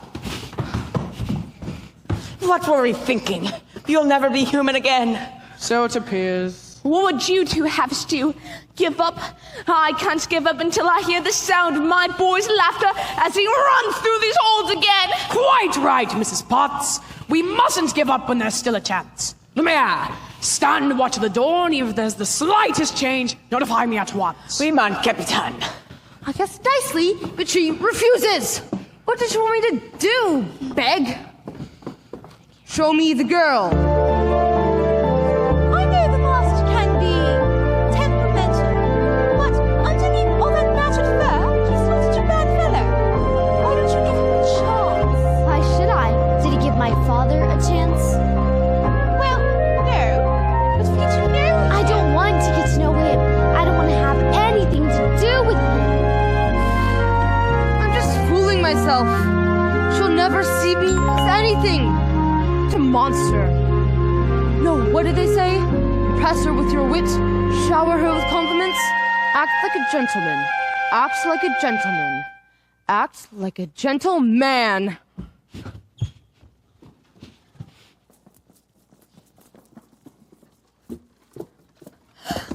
what were we thinking? You'll never be human again. So it appears. What would you two have us do? Give up? I can't give up until I hear the sound of my boy's laughter as he runs through these halls again. Quite right, Mrs. Potts. We mustn't give up when there's still a chance. Lumiere, stand watch at the door, and if there's the slightest change, notify me at once. Oui, man, Capitan. I guess nicely, but she refuses. What does she want me to do? Beg? Show me the girl. I know the master can be temperamental, but underneath all that matted fur, he's not such a bad fellow. Why don't you give him a chance? Why should I? Did he give my father a chance? Well, no. But for you to know I don't want to get to know him. I don't want to have anything to do with him. I'm just fooling myself. She'll never see me as anything. It's a monster. No, what did they say? Impress her with your wit, shower her with compliments. Act like a gentleman. Act like a gentleman. Act like a gentleman.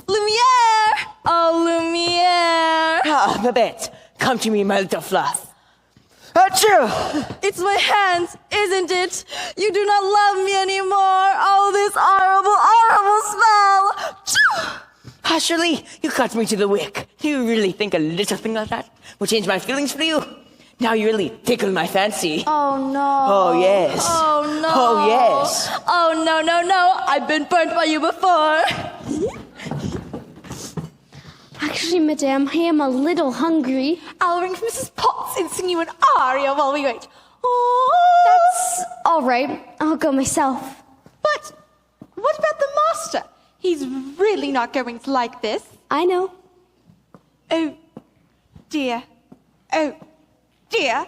Lumiere! Oh, Lumiere! Ah, Babette, come to me, my little fluff. Achoo! it's my hands, isn't it? You do not love me anymore. Oh, this horrible, horrible smell. Shirley, you cut me to the wick. Do you really think a little thing like that will change my feelings for you? Now you really tickle my fancy. Oh, no. Oh, yes. Oh, no. Oh, yes. Oh, no, no, no. I've been burnt by you before. Actually, madame, I am a little hungry. I'll ring for Mrs. Potts and sing you an aria while we wait. Oh. That's all right. I'll go myself. But what about the master? He's really not going to like this. I know. Oh, dear. Oh, dear.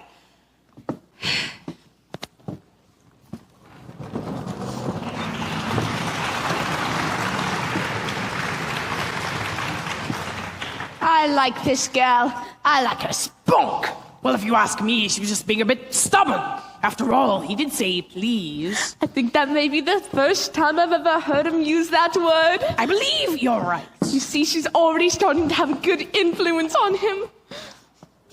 I like this girl. I like her spunk. Well, if you ask me, she was just being a bit stubborn. After all, he did say please. I think that may be the first time I've ever heard him use that word. I believe you're right. You see, she's already starting to have a good influence on him.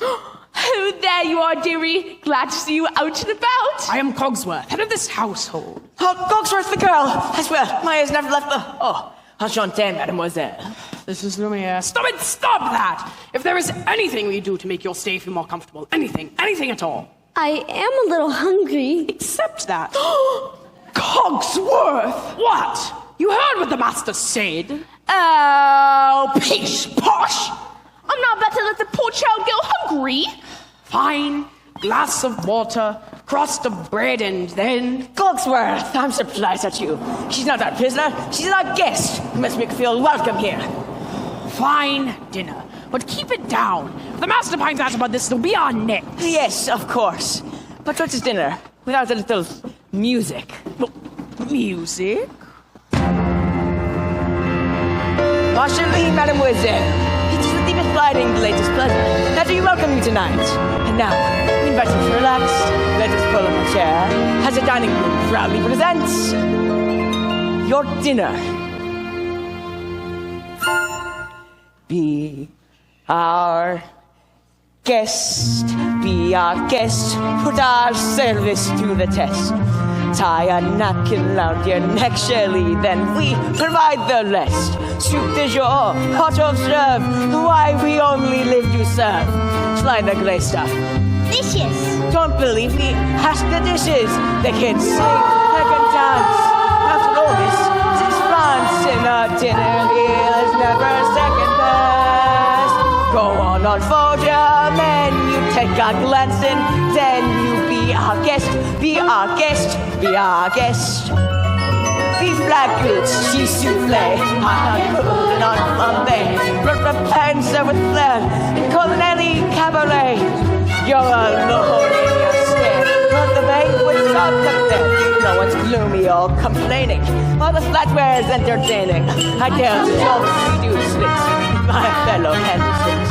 Oh, there you are, dearie. Glad to see you out and about. I am Cogsworth, head of this household. Oh, Cogsworth the girl. I swear, my eyes never left the... Oh, enchanté, mademoiselle. This is Lumiere. Stop it! Stop that! If there is anything we do to make your stay feel more comfortable, anything at all. I am a little hungry. Except that. Cogsworth! What? You heard what the master said? Oh, pish posh! I'm not about to let the poor child go hungry. Fine. Glass of water, crust of bread, and then... Cogsworth, I'm surprised at you. She's not our prisoner. She's our guest. You must make her feel welcome here. Fine dinner. But keep it down. If the master finds out about this, it'll be our neck. Yes, of course. But what is dinner without a little music? Music? Marceline, mademoiselle. It is with the delighting, the latest pleasure that we welcome you tonight. And now, we invite you to relax. Let us pull up a chair as the dining room proudly presents your dinner. Be our guest, be our guest, put our service to the test. Tie a napkin round your neck, Shirley, then we provide the rest. Soup du jour, hot hors d'oeuvre, why we only live to serve. Slide the grey stuff. Dishes. Don't believe me, ask the dishes. They can sing, they can dance. After all this, since France in a dinner meal is never second best. Go on, unfold your menu, take a glance in, then you be our guest, be our guest, be our guest. Beef ragout, cheese soufflé, hot pudding on Monday, Rapunzel with flair, and culinary cabaret. You're alone in your stead, but the banquet's all cooked. No one's gloomy or complaining, all the flatware's entertaining. I dare to all the do slicks, my fellow candlesticks.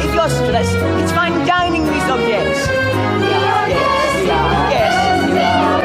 If you're stressed, it's fine dining with your guests. We are guests, we are guests, we are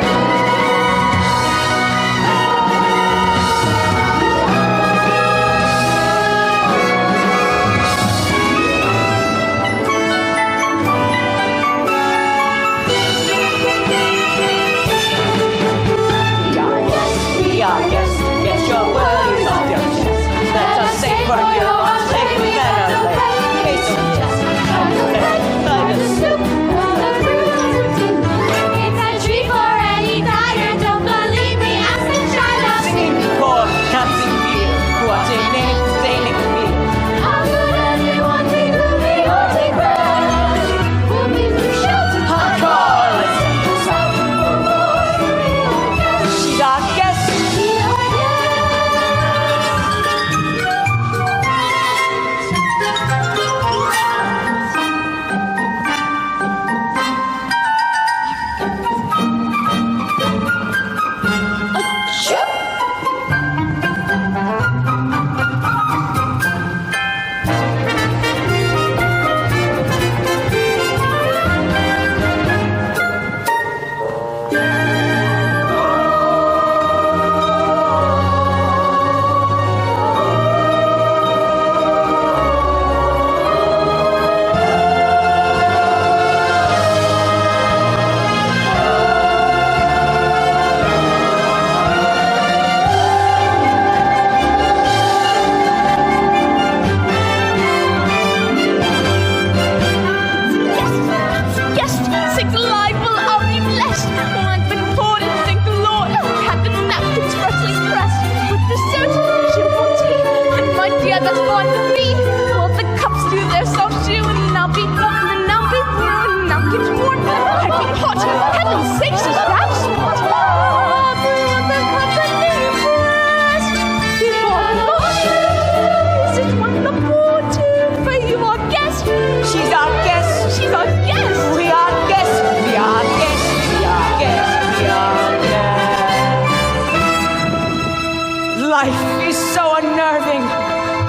life is so unnerving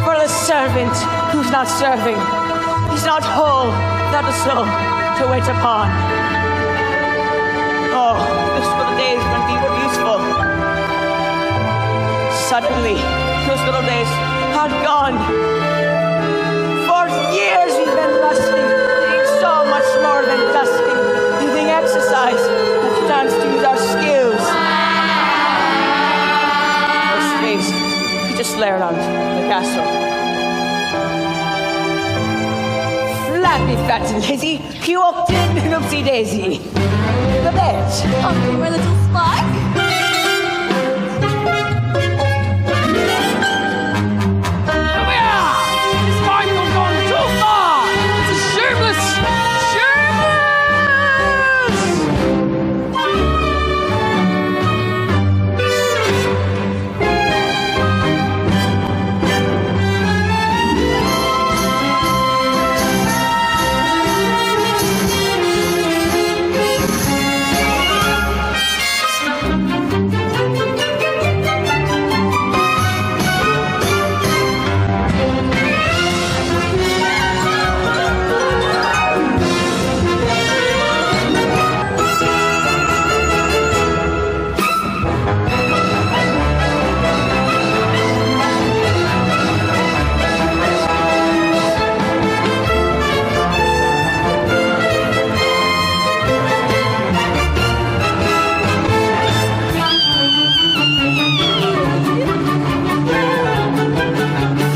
for the servant who's not serving. He's not whole without a soul to wait upon. Oh, this little day is going to be more useful. Suddenly, those little days are gone. For years we've been lusting, doing so much more than dusting, using exercise as a chance to use our skills. Those days, we just lay around the castle. Flappy, fat, and lazy, he walked in, oopsie daisy. The bed. Oh, my little slug. This time you've gone too far! This is shameless!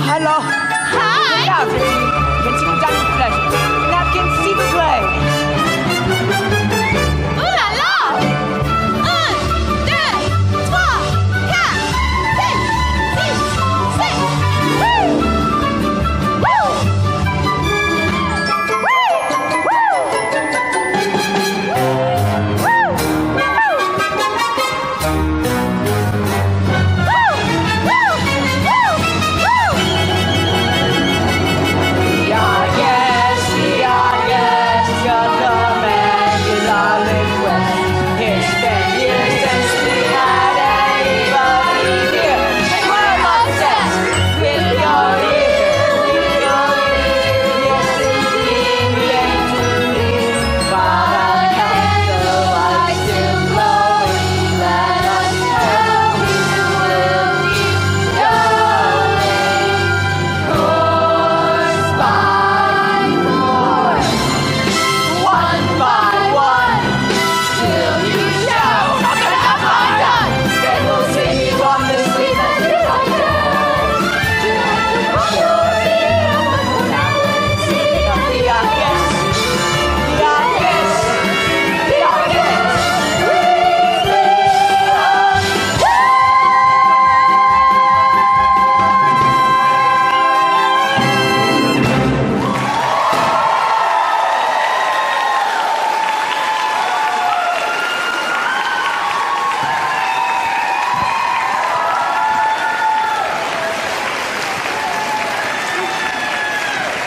Hello. Hi. Now, can see the dance pleasure. Now can see the play. Ooh la la! 1, 2, 3, 4, 5, 6, 7.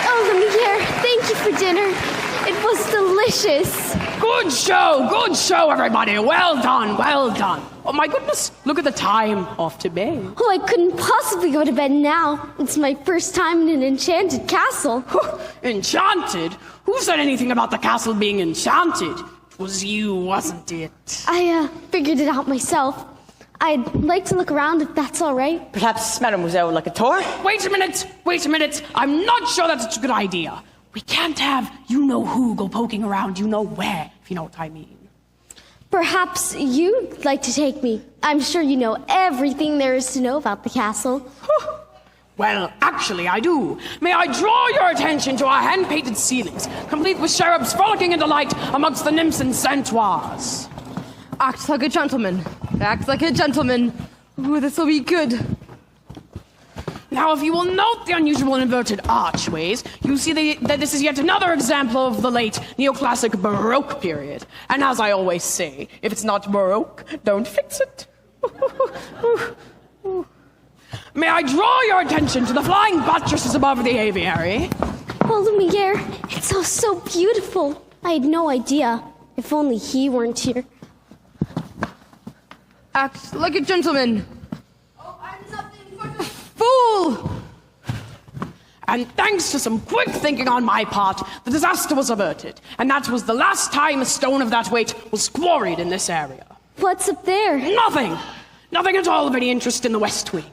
Oh, Lumiere, thank you for dinner. It was delicious. Good show, everybody. Well done, well done. Oh my goodness, look at the time. Off to bed. Oh, I couldn't possibly go to bed now. It's my first time in an enchanted castle. Enchanted? Who said anything about the castle being enchanted? It was you, wasn't it? I figured it out myself. I'd like to look around if that's all right. Perhaps Mademoiselle would like a tour? Wait a minute. I'm not sure that's such a good idea. We can't have you-know-who go poking around you-know-where, if you know what I mean. Perhaps you'd like to take me. I'm sure you know everything there is to know about the castle. Well, actually, I do. May I draw your attention to our hand-painted ceilings, complete with cherubs frolicking in delight amongst the nymphs and centaurs. Act like a gentleman. Act like a gentleman. Ooh, this will be good. Now, if you will note the unusual inverted archways, you see that this is yet another example of the late neoclassic Baroque period. And as I always say, if it's not Baroque, don't fix it. May I draw your attention to the flying buttresses above the aviary? Oh, Lumiere, it's so beautiful. I had no idea. If only he weren't here. Act like a gentleman. Oh, I'm something. And thanks to some quick thinking on my part, the disaster was averted. And that was the last time a stone of that weight was quarried in this area. What's up there? Nothing! Nothing at all of any interest in the West Wing.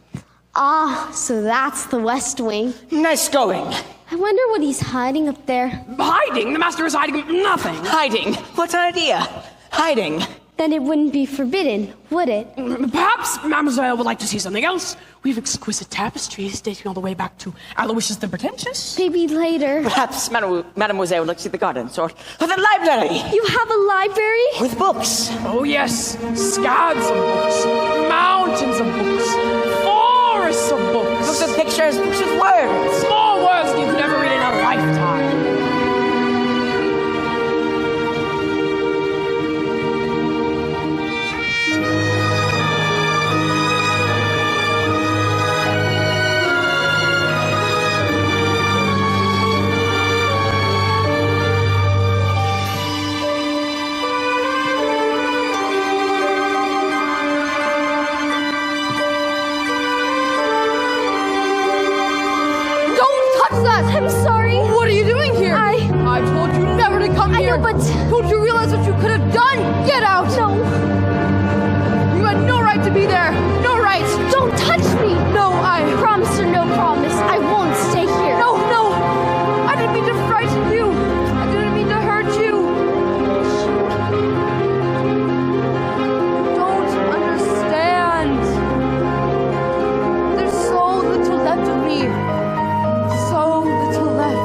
Ah, so that's the West Wing. Nice going. I wonder what he's hiding up there. Hiding? The master is hiding nothing. Hiding. What an idea. Hiding. Then it wouldn't be forbidden, would it? Perhaps Mademoiselle would like to see something else. We have exquisite tapestries dating all the way back to Aloysius the Pretentious. Maybe later. Perhaps Mademoiselle would like to see the gardens or the library. You have a library? With books. Oh yes, scads of books, mountains of books, forests of books. Books with pictures, books with words. More words than you could ever read in a lifetime. I'm sorry. What are you doing here? I told you never to come here. I know, but... Don't you realize what you could have done? Get out! No. You had no right to be there. No right. Don't touch me. No, Promise or no promise, I won't stay here. No. I didn't mean to frighten you. I didn't mean to hurt you. You don't understand. There's so little left of me. So little left.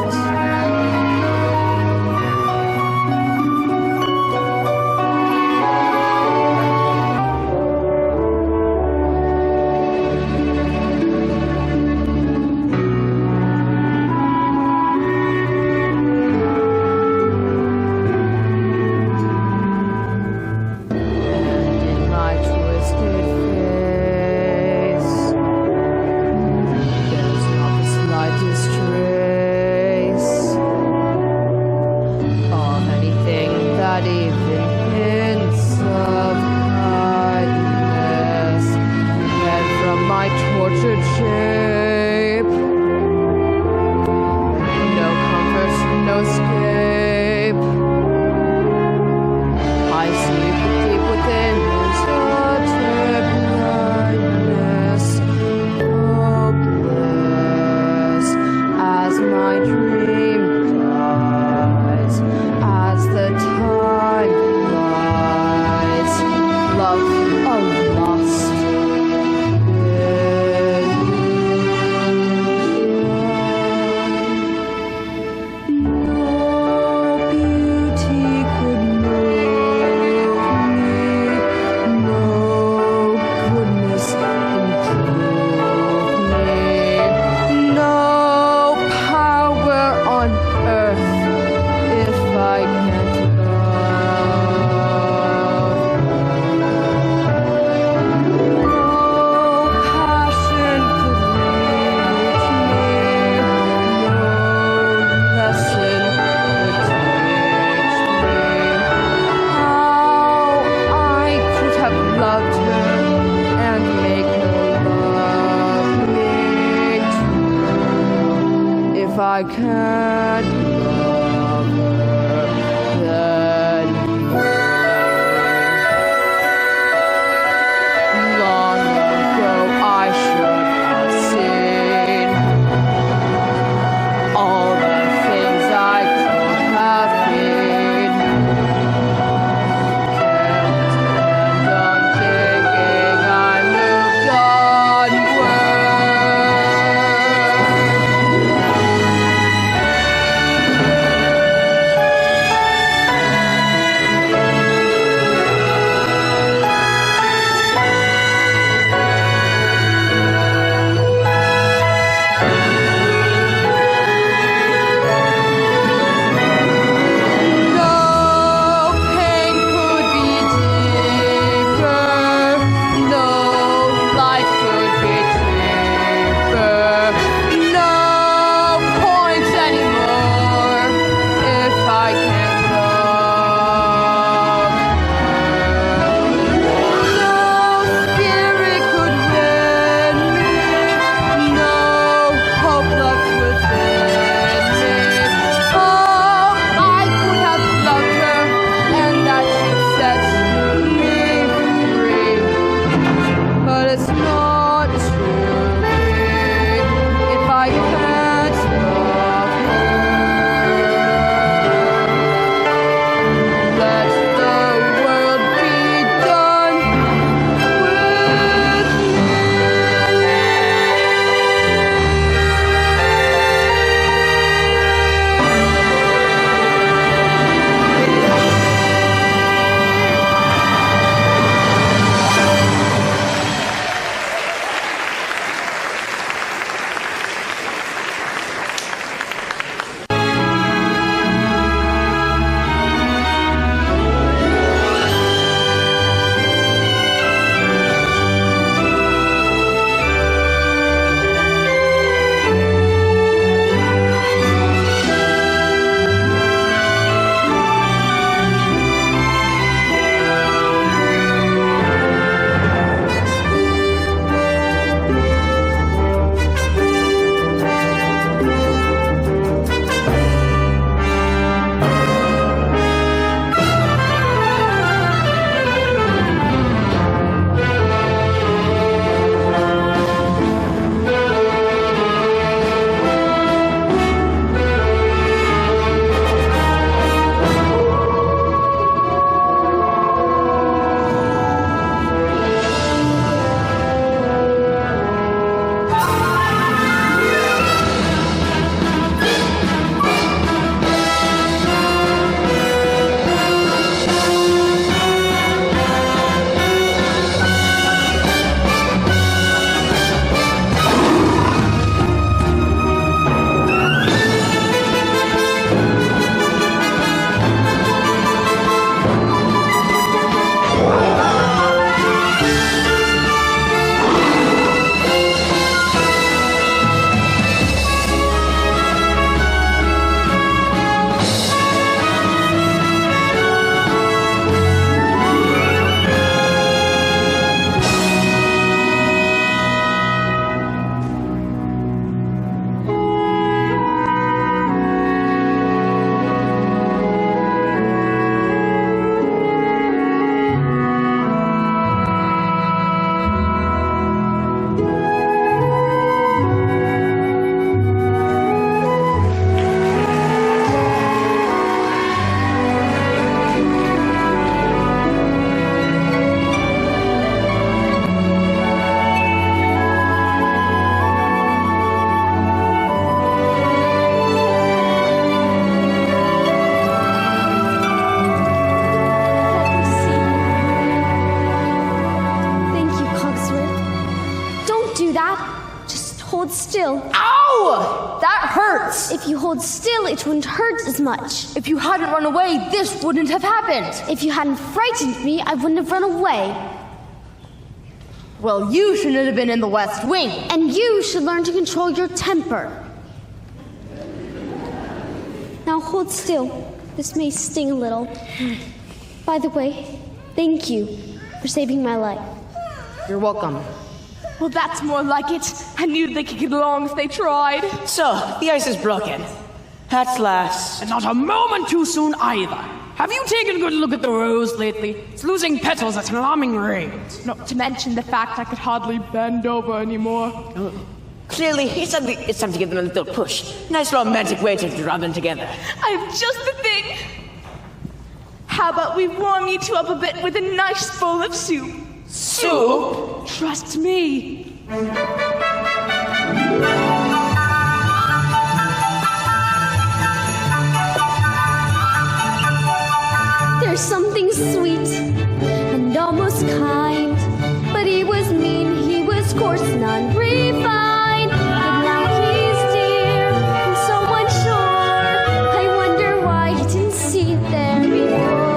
I can't love her, then long ago I should have seen all the things I could have been. Kept on thinking I moved onward. hold still. Ow! That hurts! If you hold still, it wouldn't hurt as much. If you hadn't run away, this wouldn't have happened. If you hadn't frightened me, I wouldn't have run away. Well, you shouldn't have been in the West Wing. And you should learn to control your temper. Now hold still. This may sting a little. By the way, thank you for saving my life. You're welcome. Well, that's more like it. I knew they could get along if they tried. So, the ice is broken. At last. And not a moment too soon either. Have you taken a good look at the rose lately? It's losing petals at an alarming rate. Not to mention the fact I could hardly bend over anymore. Clearly, it's time to give them a little push. Nice romantic way to draw them together. I have just the thing. How about we warm you two up a bit with a nice bowl of soup? Soup? Trust me. There's something sweet and almost kind, but he was mean, he was coarse and unrefined. But now he's dear and so unsure. I wonder why he didn't see it there before.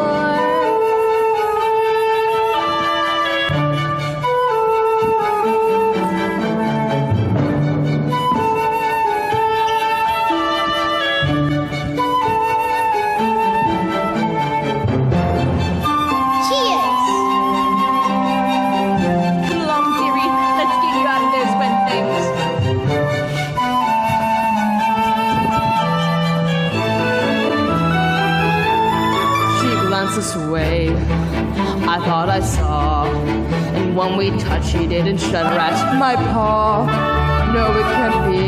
Cheers! Come along, dearie. Let's get you out of those wet things. She glances away. I thought I saw. And when we touched, she didn't shudder at my paw. No, it can't be.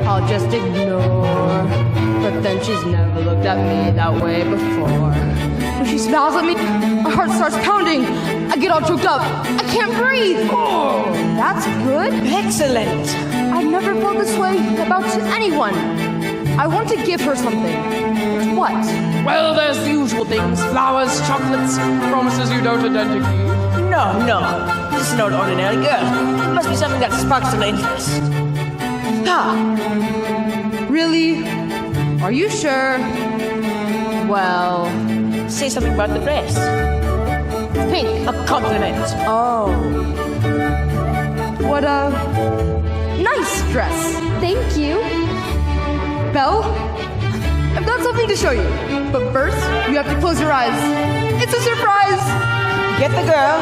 I'll just ignore. But then she's never looked at me that way before. When she smiles at me, my heart starts pounding. I get all choked up. I can't breathe. Oh, that's good. Excellent. I've never felt this way about anyone. I want to give her something. But what? Well, there's the usual things. Flowers, chocolates, promises you don't identity. No. This is no ordinary girl. It must be something that sparks some interest. Really? Are you sure? Well, Say something about the dress. pink. A compliment. Oh. What a nice dress. Thank you. Belle, I've got something to show you. But first, you have to close your eyes. It's a surprise. Get the girl.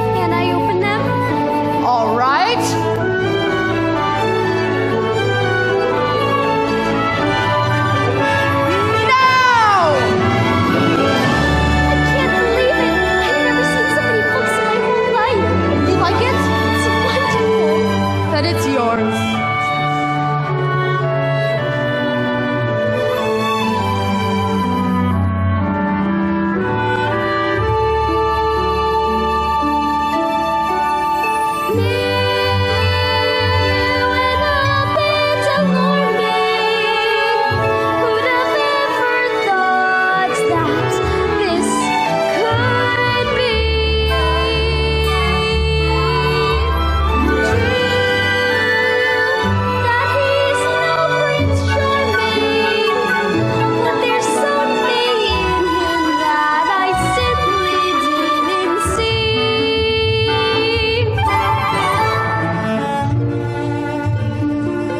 Can I open them? All right. Now! I can't believe it. I've never seen so many books in my whole life. You like it? It's wonderful. Then it's yours.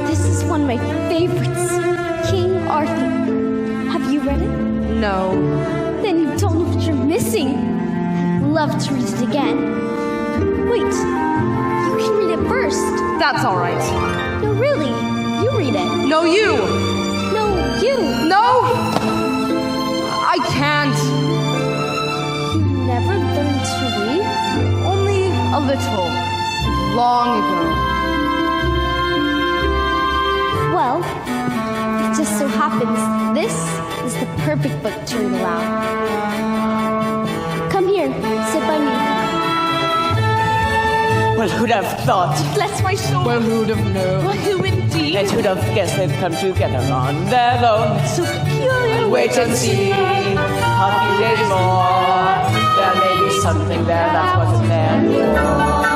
This is one of my favorites. King Arthur. Have you read it? No. Then you don't know what you're missing. I'd love to read it again. Wait, you can read it first. That's all right. No, really, you read it. No, you. No, you. No. I can't. You never learned to read? Only a little. Long ago. Well, it just so happens this is the perfect book to read aloud. Come here, sit by me. Well, who'd have thought? Bless my soul. Well, who'd have known? Well, who indeed? And who'd have guessed they'd come together on their own? So peculiar. Wait and see. A few days more. There may be something there that wasn't there before.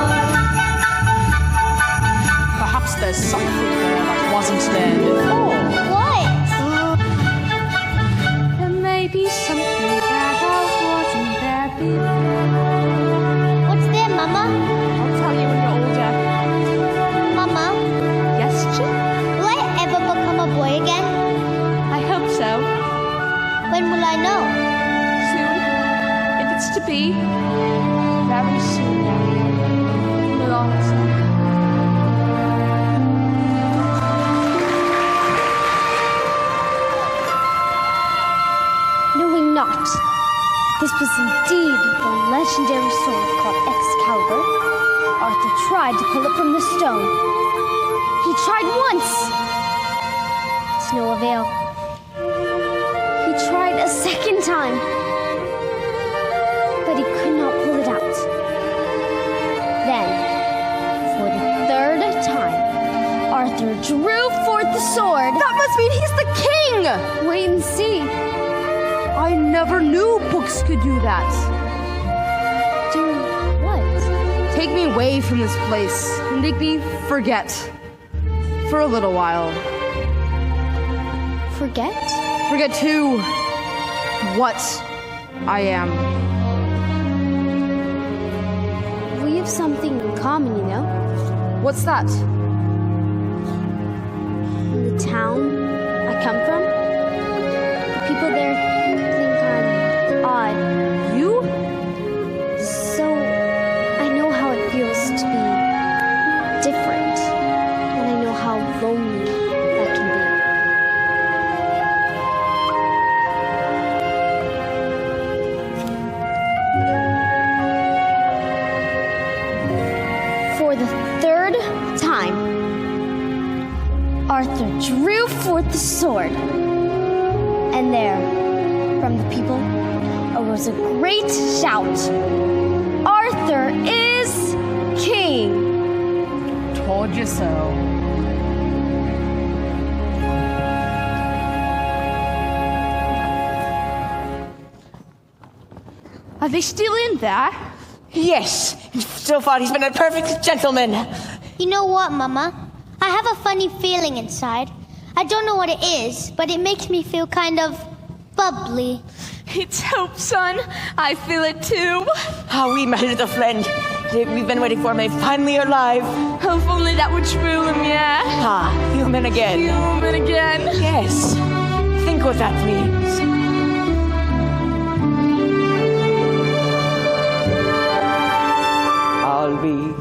Perhaps there's something there that wasn't there before. What? There may be something that wasn't there before. What's there, Mama? I'll tell you when you're older. Mama, Yes, Chip? will I ever become a boy again? I hope so. When will I know? Soon. If it's to be. Very soon. We'll all see. Knowing not, this was indeed the legendary sword called Excalibur, Arthur tried to pull it from the stone. He tried once, to no avail. He tried a second time, but he could not pull it out. Then, for the third time, Arthur drew forth the sword. That must mean he's the king! Wait and see. I never knew books could do that. Do what? Take me away from this place and make me forget. For a little while. Forget? Forget too what I am. We have something in common, you know? What's that? In the town I come from, the people there think I'm odd. You? So I know how it feels to be different, and I know how lonely that can be. For the third time, Arthur drew forth the sword, and there, from the people, arose a great shout. Arthur is king! Told you so. Are they still in there? Yes, so far he's been a perfect gentleman. You know what, Mama? I have a funny feeling inside. I don't know what it is, but it makes me feel kind of bubbly. It's hope, son. I feel it too. Oh, we, my little friend. We've been waiting for him. They finally alive. Oh, if only that would true him, yeah. Ah, human again. Human again. Yes. Think what that means. I'll be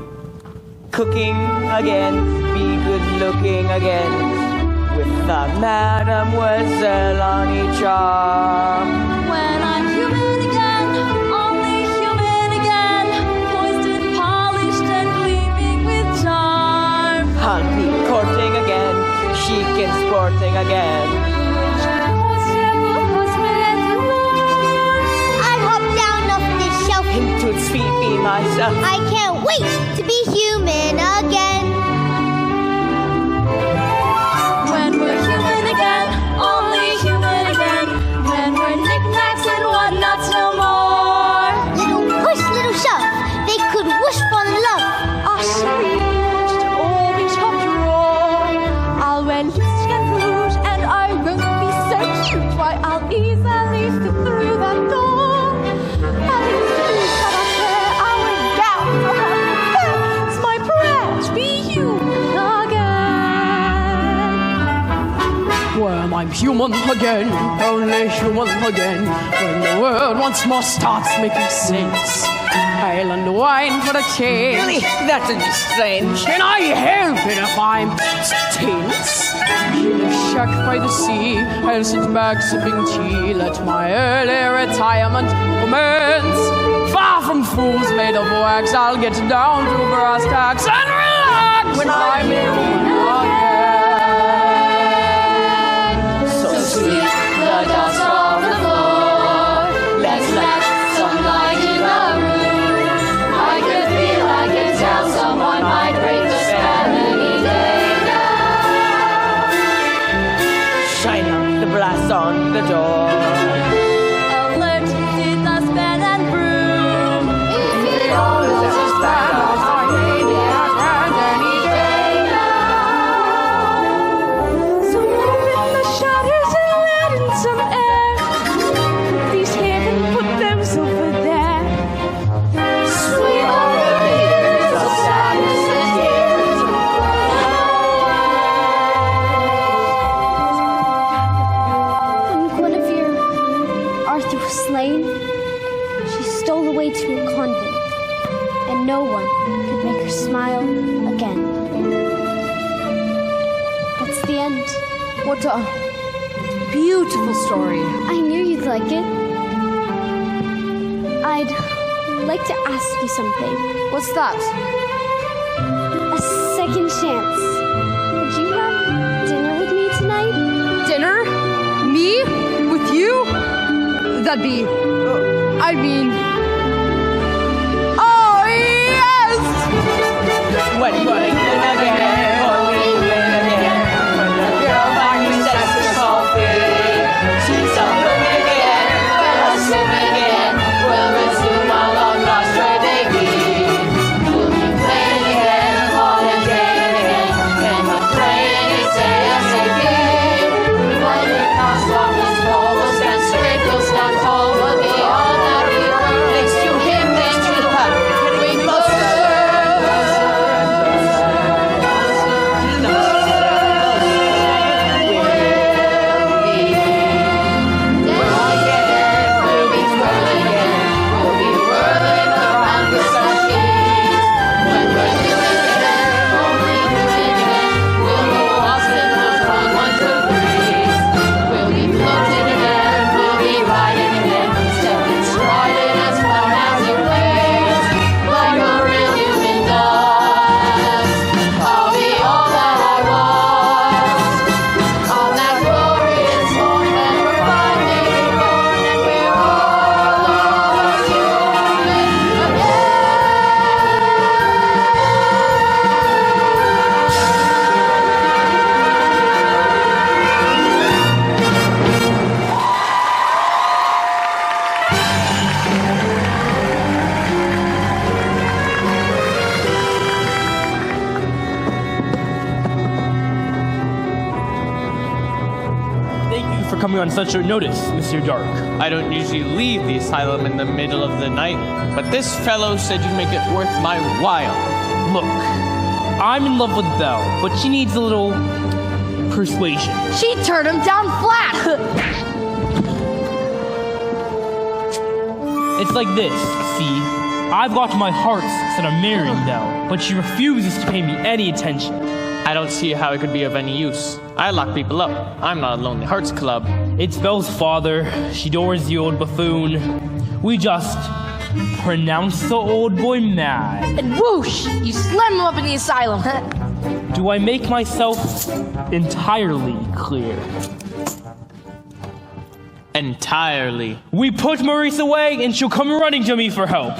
cooking again, be good looking again, with the Mademoiselle on each arm. When I'm human again, only human again, poised and polished and gleaming with charm. I'll be courting again, chic and sporting again. I'll hop down off this shelf. Into its feet be myself. I can't wait to be human again. When we're human again, only human again, when we're knickknacks and whatnots no more. Little push, little shove. They could wish for love. Ah, sweet, all be top drawer. I'll wear lipstick and rouge, and I won't be so cute. Why, I'll easily slip through that door. And in shoes that I wear, I will down for her. It's my prayer to be human again. When I'm human again, only human again, when the world once more starts making sense. Ale and wine for the king. Really? That would be strange. Can I help it if I'm tense? In a shack by the sea, I'll sit back sipping tea, let my early retirement commence. Far from fools made of wax, I'll get down to brass tacks and relax when I'm human again. So sweep the dust from the floor. Let's let sunlight in the room. I could feel, I can tell someone no one could make her smile again. That's the end. What a beautiful story. I knew you'd like it. I'd like to ask you something. What's that? A second chance. Would you have dinner with me tonight? Dinner? Me? With you? That'd be... I mean... Oh, yes! When will we win again? Will we win again? When the girl back who sets us all free. She's up again. We'll swim again. We'll resume our long lost tragedy. We'll be playing again, all again and again. And we're praying it's ASAP. When the cost of this fall will stand straight, we'll stand tall. We'll be all that we are. Thanks to him, thanks to the pack. Getting closer. Coming on such short notice, Mr. Dark. I don't usually leave the asylum in the middle of the night, but this fellow said you'd make it worth my while. Look, I'm in love with Belle, but she needs a little persuasion. She turned him down flat. It's like this, see? I've got my heart set on marrying Belle, but she refuses to pay me any attention. I don't see how it could be of any use. I lock people up. I'm not a Lonely Hearts Club. It's Belle's father. She adores the old buffoon. We just pronounce the old boy mad. And whoosh, you slam him up in the asylum. Do I make myself entirely clear? Entirely. We put Maurice away and she'll come running to me for help.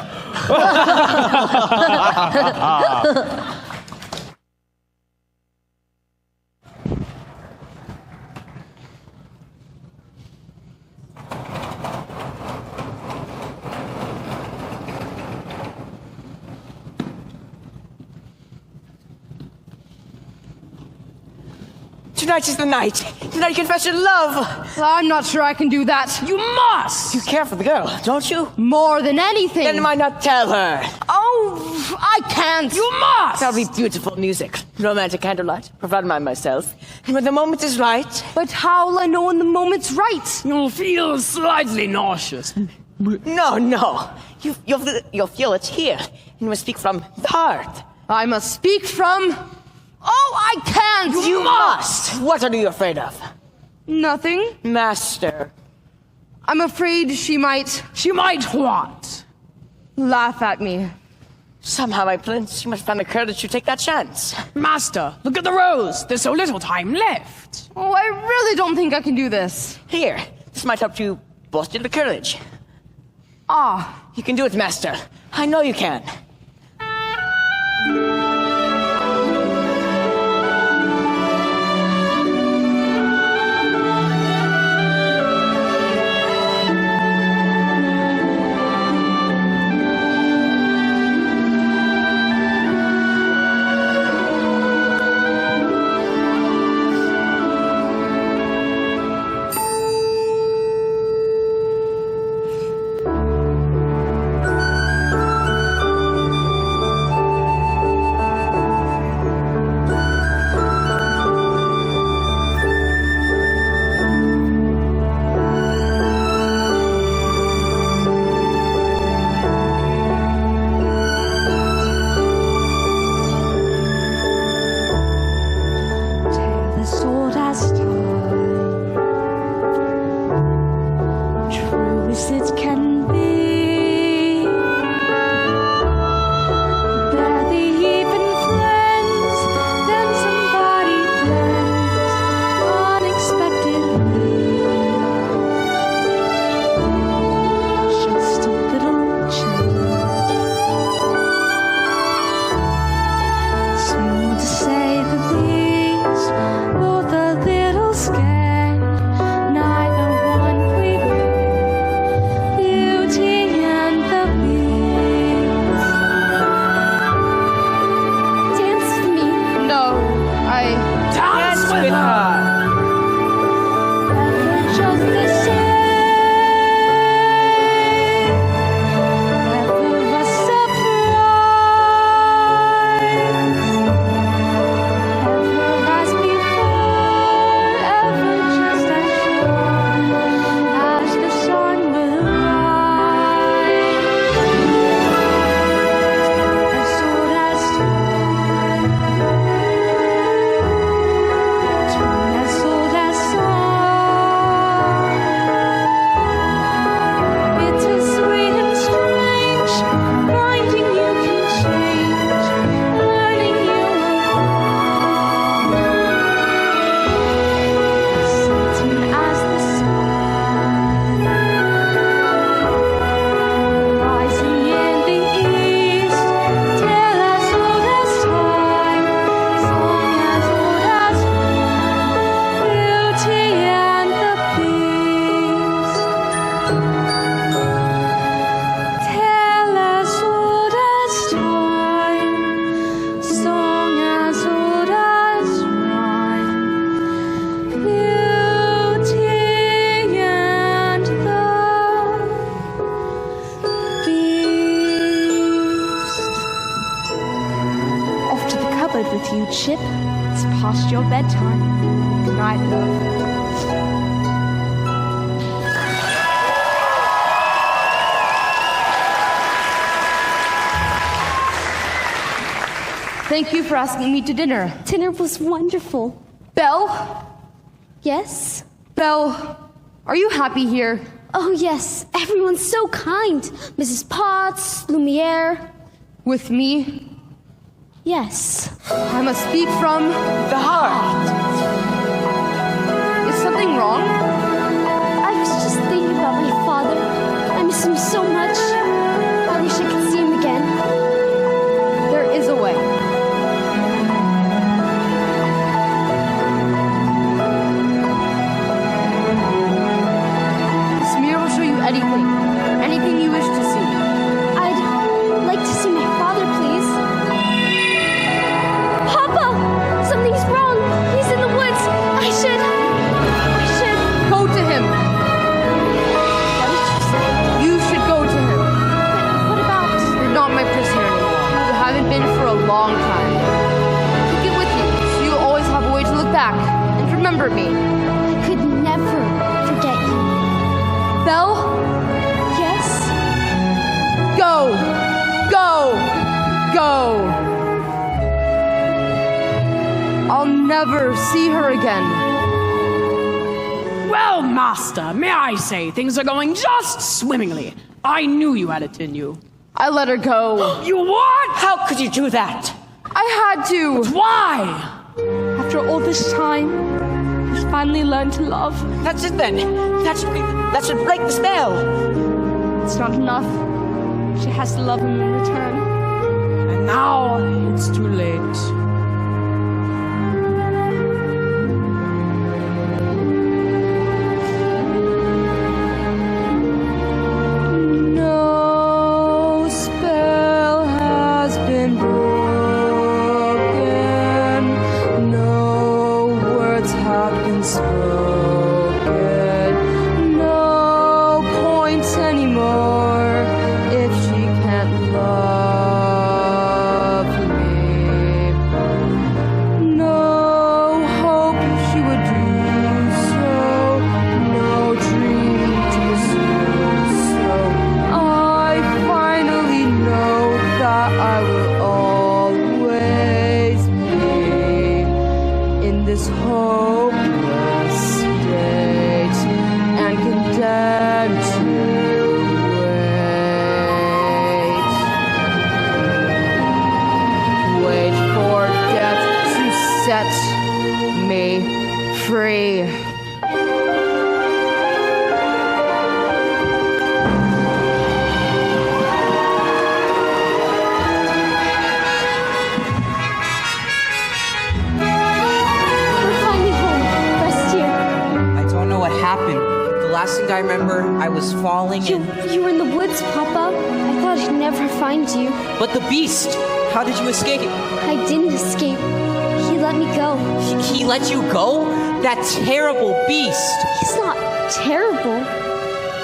Tonight is the night. Tonight you confess your love. I'm not sure I can do that. You must. You care for the girl, don't you? More than anything. Then why not tell her? Oh, I can't. You must. That'll be beautiful music. Romantic candlelight. Provided by myself. And when the moment is right. But how'll I know when the moment's right? You'll feel slightly nauseous. No. You'll feel it here. You must speak from the heart. I must speak from... Oh, I can't! You must! What are you afraid of? Nothing. Master. I'm afraid she might... She might what? Laugh at me. Somehow, my prince, you must find the courage to take that chance. Master, look at the rose. There's so little time left. Oh, I really don't think I can do this. Here, this might help you bolster the courage. Ah. You can do it, Master. I know you can. good with you, Chip. It's past your bedtime. Good night, love. Thank you for asking me to dinner. Dinner was wonderful. Belle? Yes? Belle, are you happy here? Oh, yes. Everyone's so kind. Mrs. Potts, Lumiere. With me? Yes. I must speak from The heart. Is something wrong? I was just thinking about my father. I miss him so much. I wish I could see him again. There is a way. This mirror will show you anything. Anything you wish to see. I'd like to see my father, please. Papa! Something's wrong. He's in the woods. I should... Go to him. What did you say? You should go to him. What about... You're not my prisoner anymore. You haven't been for a long time. Take it with you, so you'll always have a way to look back and remember me. I could never forget you. Belle, Yes? go! Go! Go! I'll never see her again. Well, Master, may I say things are going just swimmingly. I knew you had it in you. I let her go. You what? How could you do that? I had to. Why? After all this time, he's finally learned to love. That's it then. That should break the spell. It's not enough. She has to love him in return. And now it's too late. No spell has been broken. No words have been spoken. No points anymore if she can't love me. No hope she would do so. No dream to pursue so. I finally know that I will always be in this hopeless state and condemned to wait for death to set me free. We're finally home. Rest here. I don't know what happened. The last thing I remember, I was falling and... You were in the woods, Papa. I thought I'd never find you. But the beast! How did you escape? I didn't escape. He let me go. He let you go? That terrible beast! He's not terrible.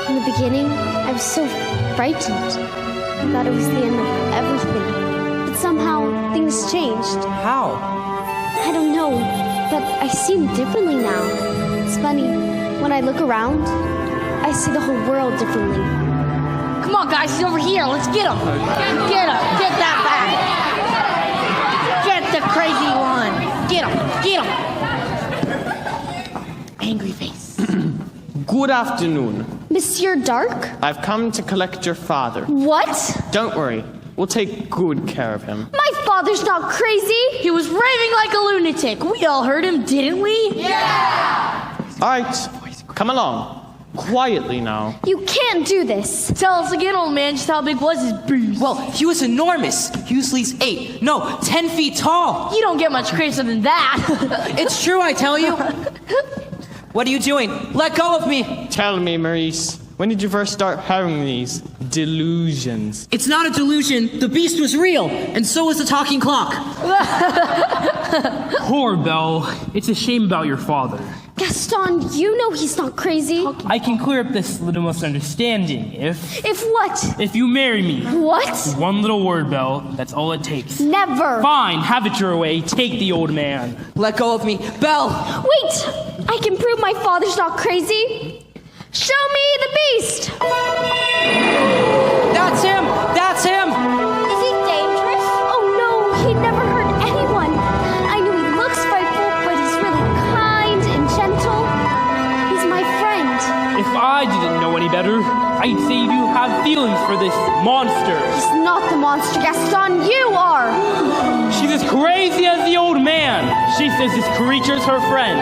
In the beginning, I was so frightened. I thought it was the end of everything. But somehow, things changed. How? I don't know, but I see him differently now. It's funny. When I look around, I see the whole world differently. Come on, guys, he's over here. Let's get him. Get him. Get that back. Get the crazy one. Get him. Get him. Angry face. Good afternoon. Monsieur Dark? I've come to collect your father. What? Don't worry, we'll take good care of him. My father's not crazy. He was raving like a lunatic. We all heard him, didn't we? Yeah! All right, come along. Quietly now. You can't do this. Tell us again, old man, just how big was his beast? Well, he was enormous. He was at least 8, no, 10 feet tall. You don't get much crazier than that. It's true, I tell you. What are you doing? Let go of me. Tell me, Maurice, when did you first start having these delusions? It's not a delusion. The beast was real, and so was the talking clock. Poor Belle. It's a shame about your father. Gaston, you know he's not crazy. I can clear up this little misunderstanding if If what? if you marry me. What? One little word, Belle. That's all it takes. Never. Fine, have it your way. Take the old man. Let go of me. Belle! Wait! I can prove my father's not crazy. Show me the beast! That's him! That's him! Is he dangerous? Oh no, he'd never hurt anyone. I knew he looks frightful, but he's really kind and gentle. He's my friend. If I didn't know any better, I'd say you have feelings for this monster. He's not the monster, Gaston. You are! She's as crazy as the old man. She says this creature's her friend.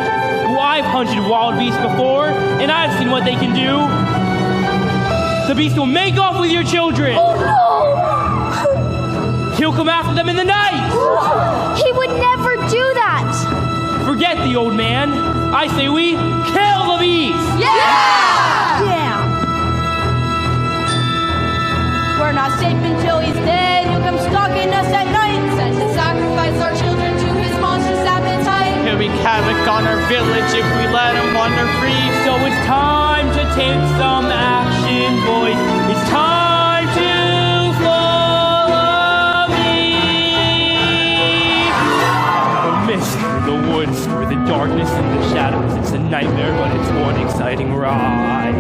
Well, I've hunted wild beasts before, and I've seen what they can do. The beast will make off with your children. Oh no! He'll come after them in the night. He would never do that! Forget the old man. I say we kill the beast. Yeah! We're not safe until he's dead. He'll come stalking us at night, send to sacrifice our children to his monstrous appetite. He'll wreak havoc on our village if we let him wander free. So it's time to take some action, boys. It's time to follow me. The mist through the woods, through the darkness and the shadows. It's a nightmare, but it's one exciting ride.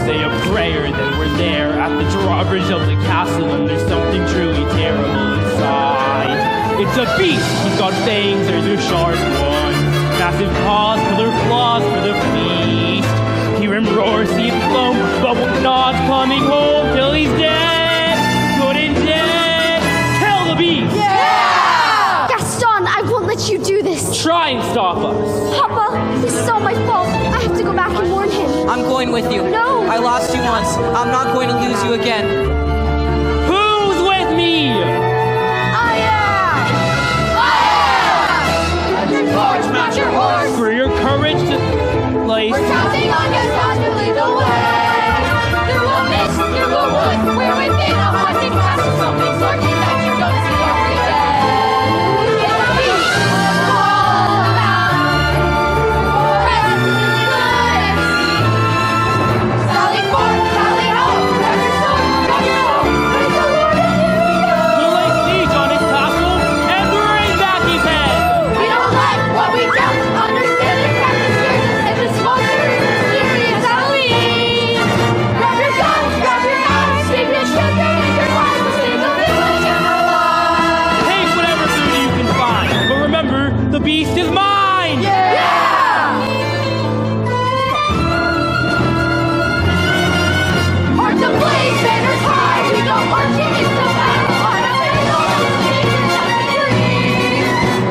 Say a prayer, then we're there at the drawbridge of the castle, and there's something truly terrible inside. It's a beast. He's got fangs, there's a sharp one. Massive paws, killer claws for the feast. Hear him roar, see him foam, but we're not coming home till he's dead. Good and dead. Kill the beast. Gaston, I won't let you do this. Try and stop us. Papa, this is all my fault. I have to go back and warn him. I'm going with you. No. I lost you once. I'm not going to lose you again. Who's with me? Mount your horse! For your courage to place. We're counting on Gaston to lead the way! Through a mist, through the woods, we're within a haunted castle, something lurking that you're gonna see every day! It's a beast, all around, present in the good and sea. Sally forth, sally out, grab your sword, grab your hoe, praise the Lord and here we go! We'll lay siege on his castle and bring back his head. We don't like what we don't understand the practices and this monster is mysterious Halloween. Grab your guns, grab your knives, save your children and your wives will save the village and our lives. Take whatever food you can find, but remember, the beast is mine. Hearts ablaze, banners high, we go marching into battle. On a battle,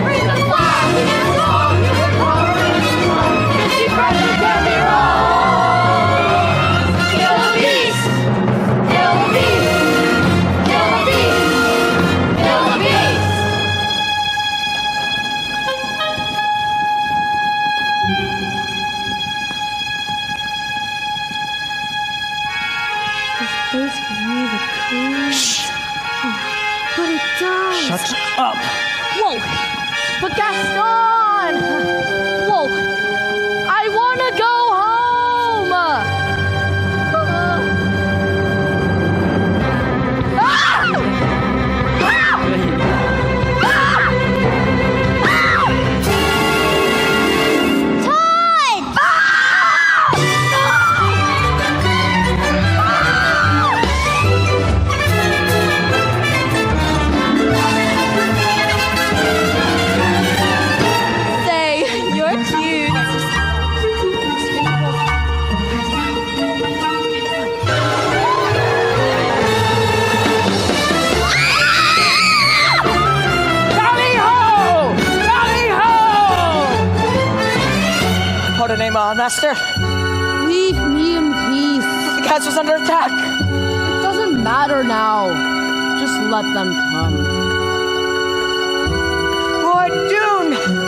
bring the flag, we get along, you can power and strong. Fifty pressure can be wrong. Kill the beast, kill the beast, kill the beast, kill the beast. This gives me the creeps. But it does. Shut up. Whoa! But Gaston! Whoa! I wanna go home! Say, you're cute. Pardon me, master. Leave me in peace. The castle's under attack. It doesn't matter now. Just let them come. Lord Dune!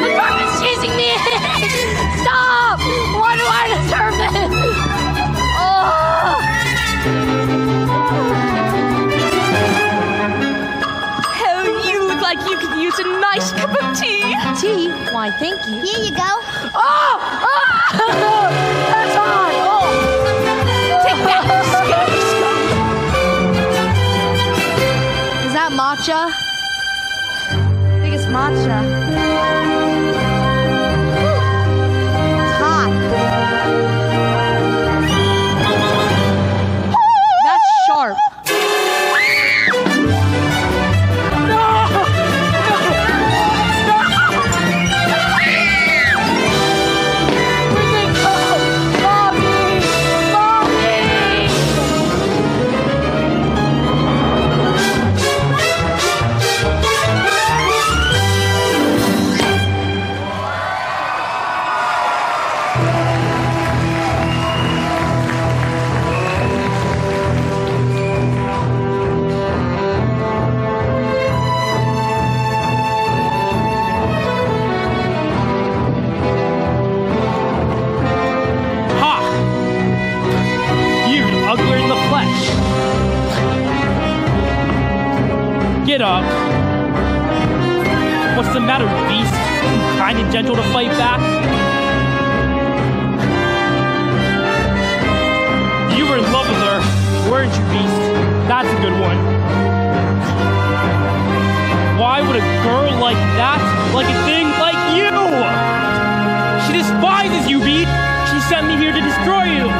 The garment's chasing me! it's a nice cup of tea. Tea? Why, thank you. Here you go. Oh! That's hot! Oh! Take that, scary skunk! Is that matcha? I think it's matcha. It's hot. That's sharp. Ha! You uglier in the flesh. Get up. What's the matter, beast? Too kind and gentle to fight back? You were in love with her, weren't you, beast? That's a good one. Why would a girl like that like a thing like you? She despises you, beast. She sent me here to destroy you.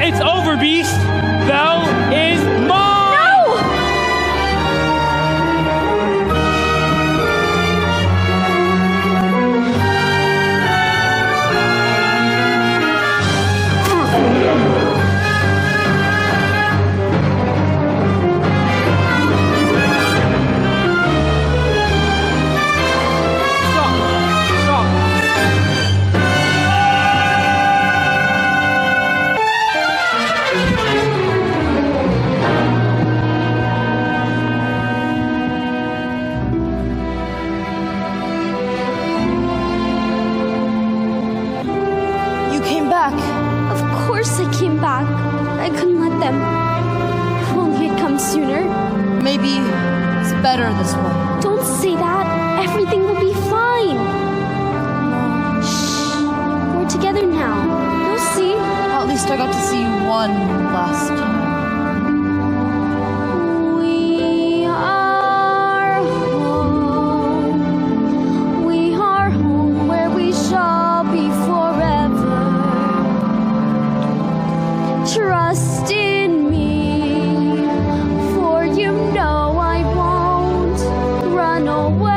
It's over, beast. Belle is mine. You came back. Of course I came back. I couldn't let them. If only I'd come sooner. Maybe it's better this way. Don't say that. Everything will be fine. Shh. We're together now. You'll see. At least I got to see you one last time. We are home. We are home where we shall be forever. Trust in me, for you know I won't run away.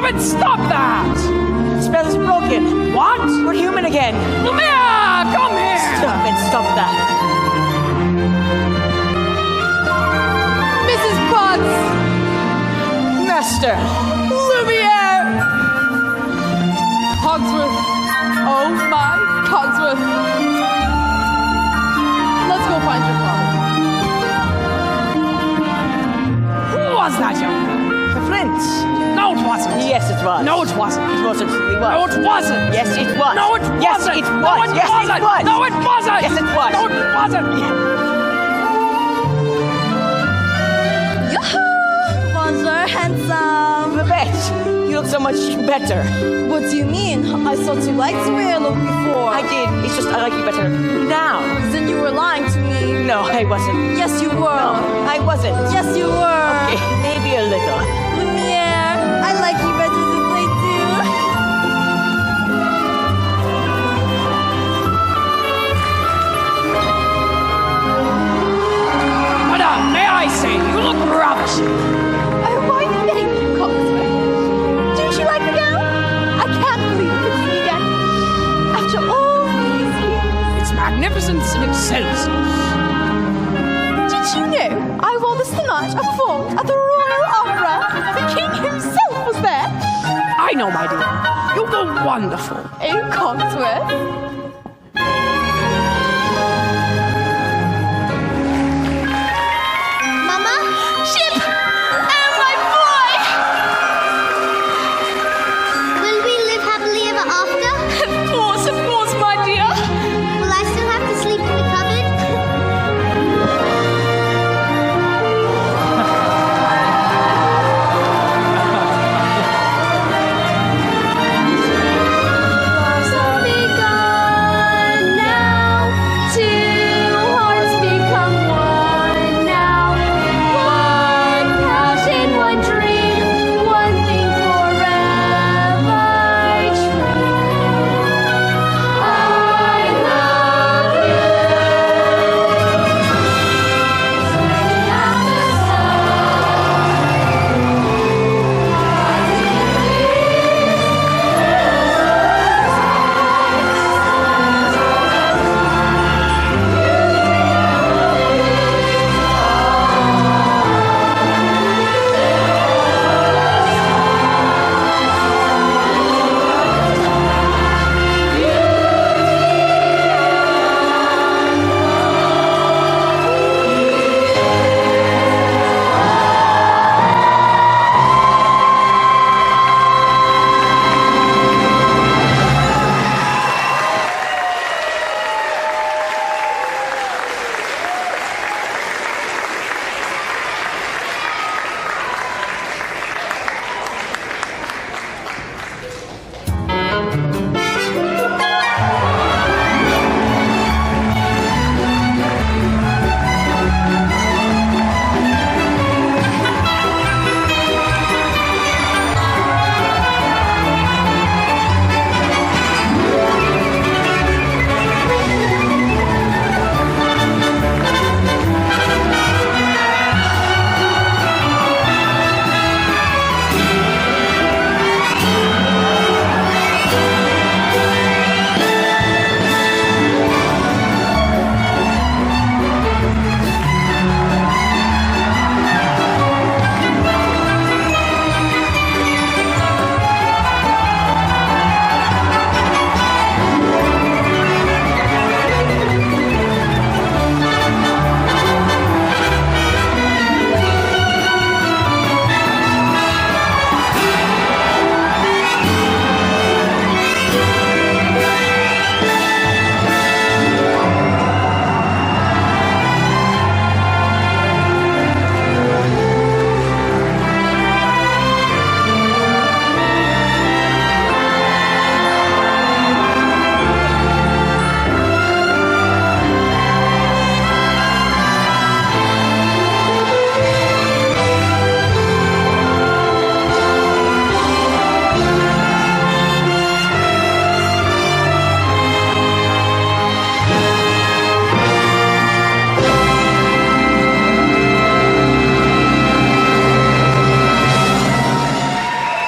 it! Stop that! Spell is broken. What? We're human again. Lumiere, come here! Stop it, stop that. Mrs. Potts! Master. Lumiere! Cogsworth. Oh my Cogsworth. Let's go find your father. Who was that young man? The Flint. No, it wasn't. Yes, it was. No, it wasn't. It most certainly was. No, it wasn't. Yes, it was. No, it Yes, wasn't. it No, was. it Yes, wasn't. it was. No, it wasn't. Yes, it was. No, it wasn't. Yoo-hoo! Bonjour, handsome. Babette, you look so much better. What do you mean? I thought you liked the way I looked before. I did. It's just I like you better now. Then you were lying to me. No, I wasn't. Yes, you were. No, I wasn't. Yes, you were. Okay, maybe a little. Lumiere, I like you better than I do. Madame, may I say, you look ravishing. Oh, why thank you, Cogsworth. Don't you like me now? I can't believe you could see me again. After all these years. It's magnificence in excelsis. Did you know I wore this tonight? I performed at the Royal Opera. The king himself was there. I know, my dear. You were wonderful. Oh, Cogsworth.